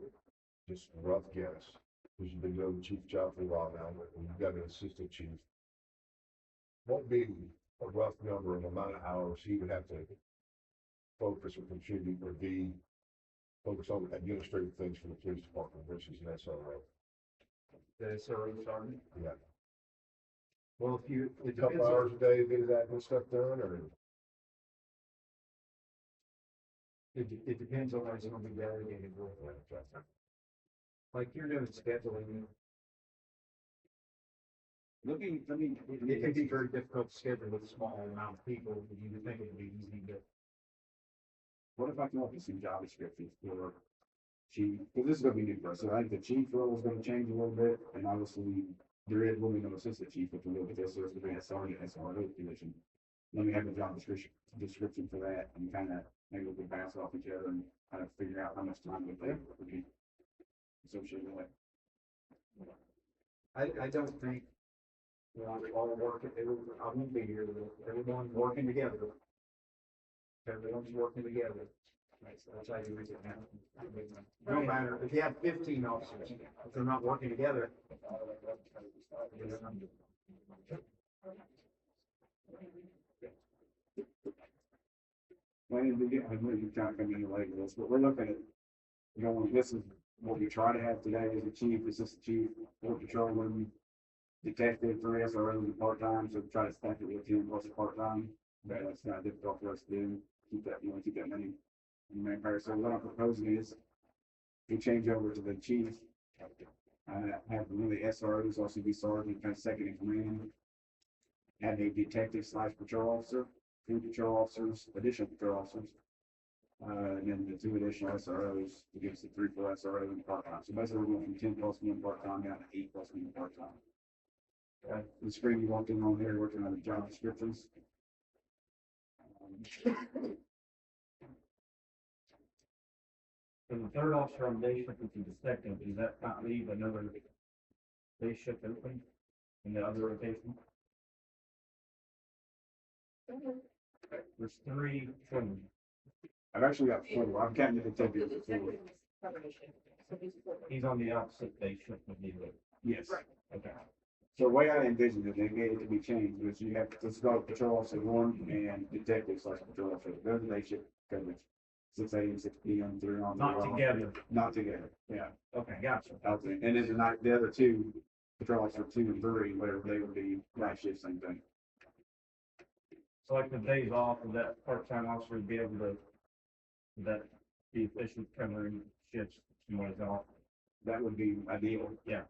just a rough guess, because you've been doing the chief job for a while now, and you've got an assistant chief. Won't be a rough number of amount of hours he would have to focus or contribute or be focus on administrative things for the police department versus an SRO. The SRO sergeant? Yeah. Well, if you, A it depends couple on, hours a day to get that and stuff done, or? it depends on what's going to be delegated with. Like you're doing scheduling, let me, It can be very difficult to schedule with a small amount of people, but you would think it would be easy, but what if I come up with some job descriptions for chief, because this is gonna be new for us, so I think the chief role is gonna change a little bit, and obviously there is really no assistant chief, if you look at this, there's gonna be a sergeant, SRO position. Let me have the job description for that, and kind of, maybe we can bounce off each other and kind of figure out how much time we think would be associated with that. I don't think, you know, we all work, I won't be here, but everyone's working together. Everyone's working together. That's how you reach it now. No matter, if you have 15 officers, if they're not working together. When we get, I'm really trying to come in late with this, but we're looking at, you know, this is what we try to have today is a chief, assistant chief, port patrolman, detective, 3 SROs and part-time, so try to stack it with 10 plus part-time. But that's not difficult for us to do, keep that, you want to keep that many manpower. So what I'm proposing is we change over to the chief. Have one of the SROs also be sergeant, kind of second in command. Have a detective / patrol officer, 2 patrol officers, additional patrol officers. And then the 2 additional SROs to give us the 3 full SRO and part-time. So basically we're going from 10 plus 1 part-time down to 8 plus 1 part-time. The screen you walked in on there, working on the job descriptions. So the third officer on day shift with the detective, is that not leave another day shift open in the other rotation? There's 3 from, I've actually got 4. I've gotten the detective The before. detective is combination, so he's four. he's on the opposite day shift with me, but, Yes. Right. okay. So the way I envisioned it, they made it to be changed, was you have, let's go patrol officer 1 and detective / patrol officer. Those are day shift coverage. 6 a.m., 6 p.m., 3 on. Not 3 off. together. Not together, yeah. Okay, gotcha. Out there. And then the other 2, patrol officer 2 and 3, whatever they would be, night shift, same thing. So like the days off of that part-time officer would be able to, that be efficient covering shifts, somebody's off. That would be ideal. Yeah.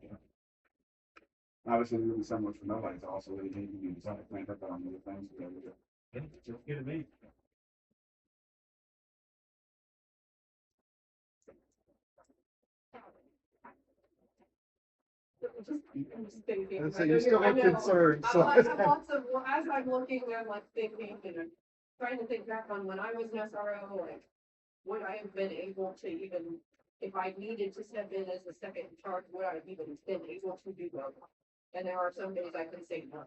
Obviously, there would be so much for nobody's also, they need to do something, clean up on other things. Just good to me. I'm just thinking. And so I you're know still I know. concerned, I so. have lots of, as I'm looking, I'm like thinking, and I'm trying to think back on when I was an SRO, like, would I have been able to even, if I needed to step in as the second in charge, would I have even been able to do that? And there are some days I can say no.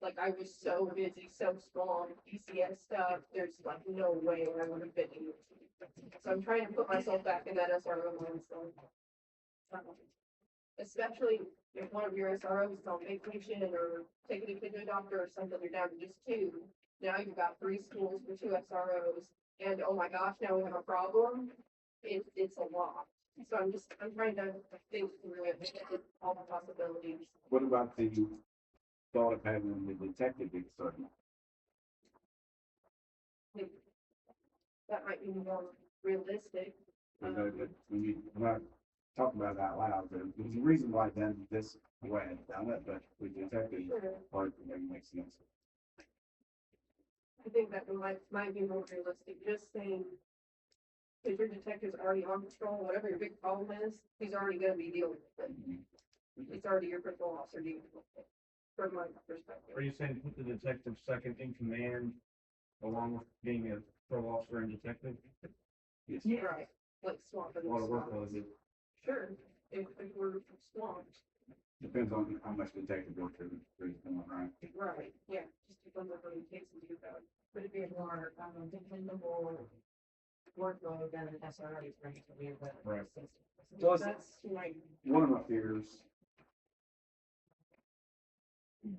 Like, I was so busy, so strong, PCS stuff, there's like no way I would have been able to. So I'm trying to put myself back in that SRO mindset. Especially if one of your SROs is on vacation or taking a kid to a doctor or something, you're down to just 2. Now you've got 3 schools for 2 SROs, and oh my gosh, now we have a problem. It's a lot. So I'm trying to think through it, all the possibilities. What about the thought of having the detective be the sergeant? That might be more realistic. You know, that when I talk about it out loud, there's a reason why I've done this way I've done it, but with the detective part, maybe makes sense. I think that might be more realistic, just saying, because your detective's already on patrol, whatever your big problem is, he's already gonna be dealing with it. It's already your patrol officer dealing with it, from my perspective. Are you saying put the detective second in command along with being a patrol officer and detective? Yes. Right, like swapping. A lot of the work spots. was it? Sure, if we're swamped, Depends on how much detective work there's going on, right? right, yeah, just depends on what it takes to do that. Would it be a more, dependable workload than an SRO is bringing to you, but. Right. Plus, That's my, One of my fears. You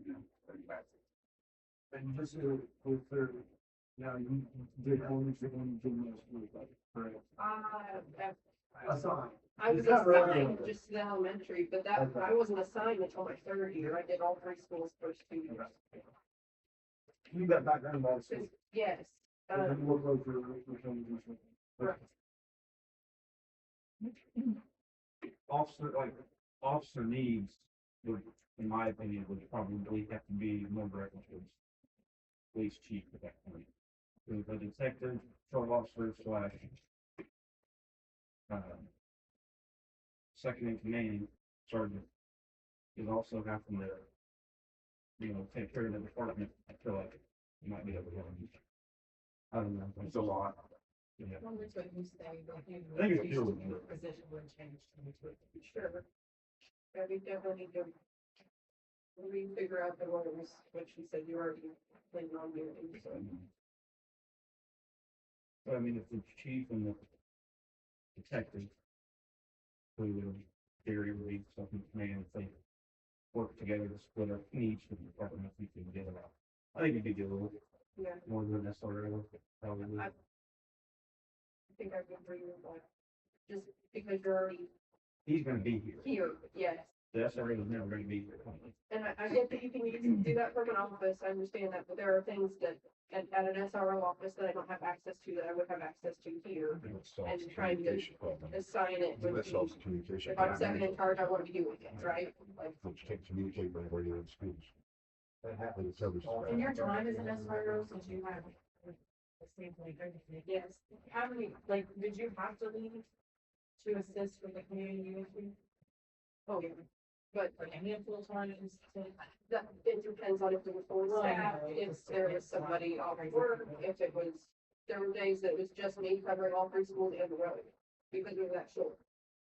know, bring back. And just to be clear, now you did only for one gymnast group, correct? Assigned. I was It's not really- assigned just to the elementary, but that, Okay. I wasn't assigned until my 3rd year, I did all 3 schools first 2 years. You got background in all schools. Yes, And then workload for some reason. right. Officer needs would, in my opinion, would probably have to be more directly towards police chief at that point. So the detective, patrol officer slash second in command sergeant is also having to, take care of the department. I feel like it might be overwhelming. I don't know. It's a lot. Yeah. Well, that's what you say, but you. I think it's doable. your Position would change to me too. Sure. Yeah, we definitely need to. We figure out the roles, what she said you already planning on doing, so. But I mean, if the chief and the detective, who would theory would be something command, if they work together to split up needs for the department, I think we can get it out. I think it'd be doable, Yeah, more than SRO, probably. I think I would agree with that. Just because you're already He's gonna be here. here, yes. The SRO is never gonna be here. And I get that you can use, do that from an office, I understand that, but there are things that at an SRO office that I don't have access to, that I would have access to here. And trying to assign it would be, communication. if I'm second in charge, I want to be doing it, right? Like, Which can't communicate with anybody in schools. That happens. in your time as an SRO, since you have. Yes, how many, like, did you have to leave to assist with the community issue? Oh, yeah, but like a handful of times, that, it depends on if it was full staff, if there was somebody off work, if it was, there were days that it was just me covering all three schools and the road, because we were that short.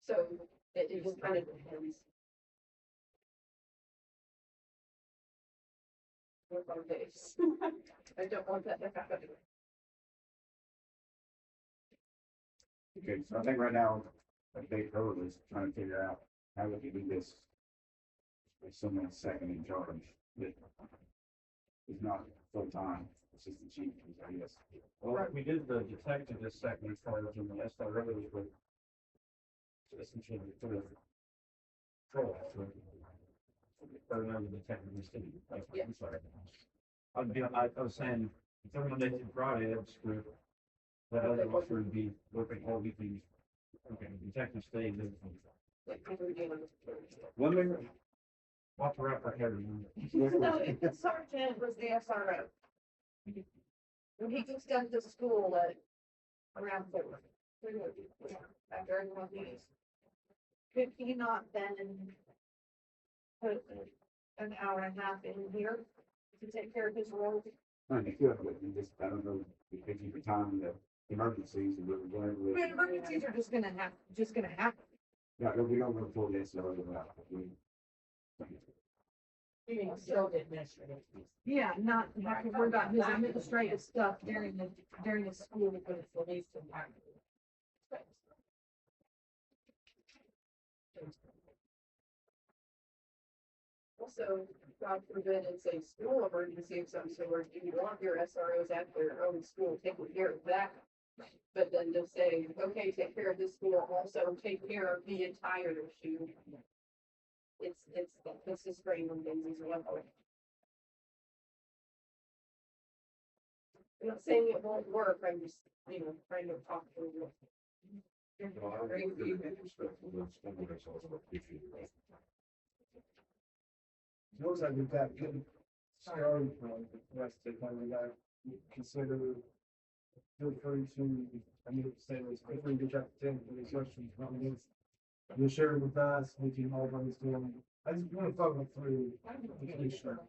So it just kind of depends. With our days. I don't want that to happen. Okay, so I think right now, a big hurdle is trying to figure out how we can do this. With someone second in charge that is not full-time assistant chief, I guess. Well, we did the detective this second charge and the SRO with essentially for the patrol officer. Or no, the detective in the city. Yeah. I'm sorry. I was saying, if they're Monday through Friday, that's good. That other officer would be working all weekends. Okay, detective stays. Like, we do. One thing, Watch her out for everyone. So if the sergeant was the SRO. When he gets done to school at around 4. After everyone leaves. Could he not then put an hour and a half in here to take care of his role? I mean, you but you just, I don't know, if you for time the emergencies and whatever. But emergencies are just gonna happen. Yeah, we don't know before this, so Yeah, not have to worry about his administrative stuff during the school, but it's the least impactful. Also, God forbid it's a school emergency of some sort, you want your SROs at their own school taking care of that. But then to say, okay, take care of this school, also take care of the entire issue. It's the strain on things as well. I'm not saying it won't work, I'm just, trying to talk through it. Looks like we've got good starting point, the rest of when we got consider. Feel free to, say this, feel free to reach out to Tim for these questions, comments. You'll share it with us, we can all brainstorm. I just want to follow through. the commissioner.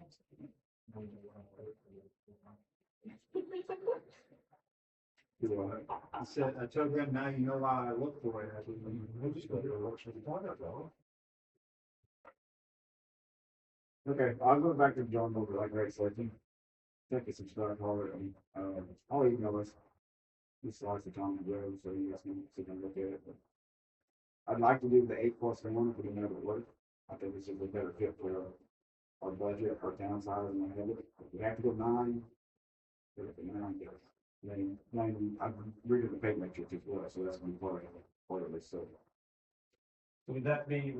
I said, I told him, now you know why I look for it. We'll just go to election. Okay, I'll go back to John over, like Ray said, think of some stuff already, I'll email us. This slides the time to go, so you guys can sit and look at it, but. I'd like to do the 8+1 for the never work. I think this is a better fit for our budget, our town size, and we have it. If we have to go 9. Go for 9, then I'm reading the pay matrix as well, so that's gonna be part of it, so. So would that be,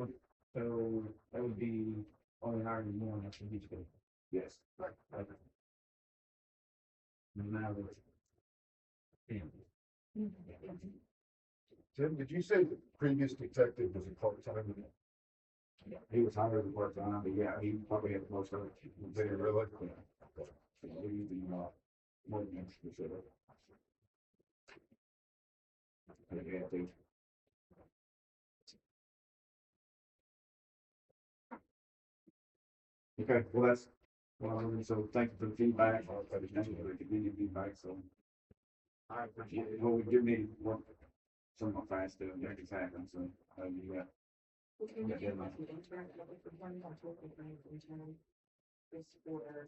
so that would be only hiring one after each day? Yes. Okay. And now it's. Tim, did you say the previous detective was a part-time? He was hired as part-time, but yeah, he probably had the most of it. Very really. We use the, more than extra, so. Yeah, they- Okay, well, that's, well, so thank you for the feedback, or for the continued feedback, so. I appreciate it. Well, we do need to work somewhat fast to make this happen, so, yeah.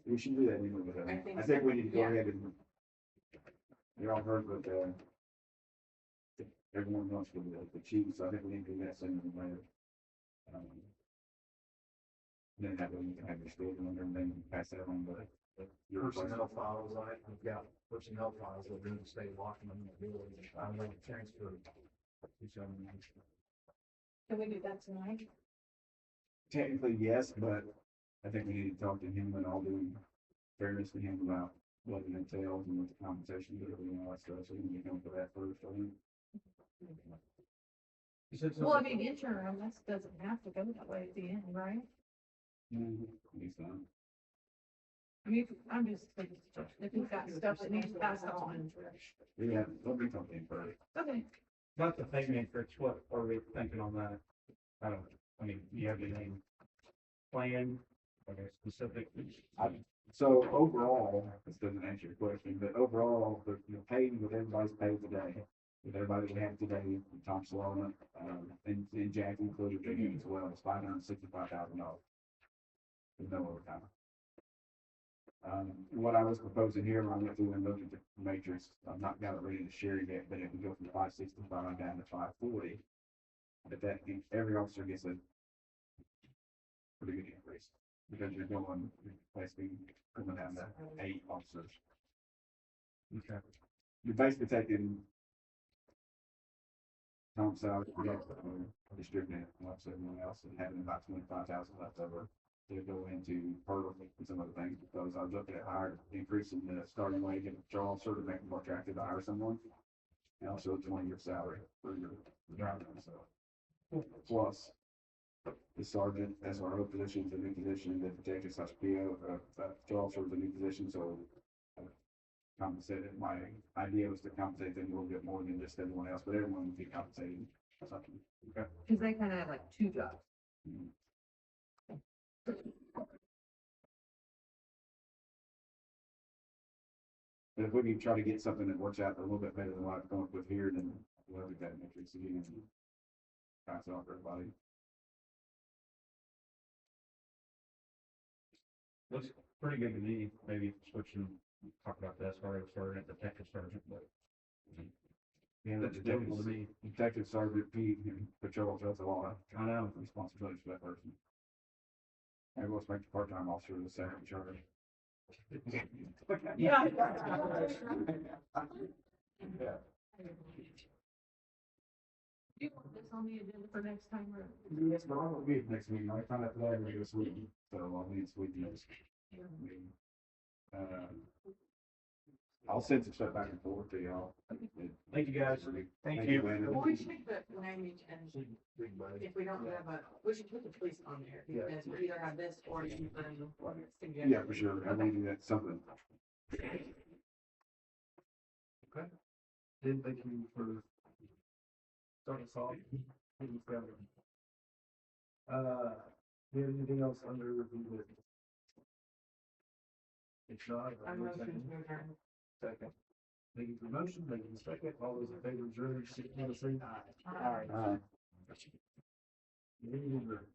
We should do that anyway, but, I think we need to go ahead and. You all heard, but, everyone wants to do the chief, so I think we need to do that sooner than later. Then that way you can have your statement and then pass that on, but. Personnel files, I've got personnel files within the state of Washington, I'm going to transfer. Can we do that tonight? Technically, yes, but I think we need to talk to him and all the fairness to him about what it entails and what the compensation is and all that stuff, so we can come for that first, I think. You said Well, I something, mean, interim, that doesn't have to go that way at the end, right? He's done. I mean, I'm just, if you've got stuff that needs passed on. Yeah, let me talk to him first. Okay. not the pay matrix, what are we thinking on that? I mean, do you have anything planned, like a specific? So overall, this doesn't answer your question, but overall, the paid with everybody's paid today. With everybody we have today, Tom Solomon, and Jack included as well, it's $565,000. With no overtime. What I was proposing here, when I went through and looked at the matrix, I've not got it ready to share yet, but it can go from 565 down to 540. But that, every officer gets a pretty good increase, because you're going, basically coming down to 8 officers. Okay. You're basically taking Tom's salary, distributing it amongst everyone else, and having about 25,000 left over to go into PERF and some other things, because I was looking at higher, increasing the starting wage and patrol officer to make it more attractive to hire someone. And also a 20-year salary for your driver, so. Plus, the sergeant, SRO position is a new position, the detective/PO, patrol officer is a new position, so. Compensated, my idea was to compensate them a little bit more than just everyone else, but everyone would be compensated for something. Okay. Cause they kind of have like two jobs. But if we can try to get something that works out a little bit better than what I've come up with here, then we'll look at that matrix again and pass it on for everybody. Looks pretty good to me, maybe switching, talk about the SRO sergeant, detective sergeant, but. Yeah, That's difficult to me. Detective Sergeant Pete, patrol, that's a lot I know. of responsibilities for that person. And let's make the part-time officer the second in charge. Yeah. Yeah. Do you want this on the agenda for next time or? Yes, but I won't be at next meeting. I found out today we're this week, so I'll be this week next meeting. I'll send some stuff back and forth to y'all. Thank you, guys. Thank you, Landon. Well, we should put language and if we don't have we should put the police on there, because we either have this or you put in the ordinance together. Yeah, for sure. I want to do that, something. Okay. Then thank you for starting us off. Do you have anything else under review business? If not, I'm motion to adjourn. second. Thank you for the motion, thank you for the second. All those in favor of adjourn, signify by saying aye. Meeting adjourned.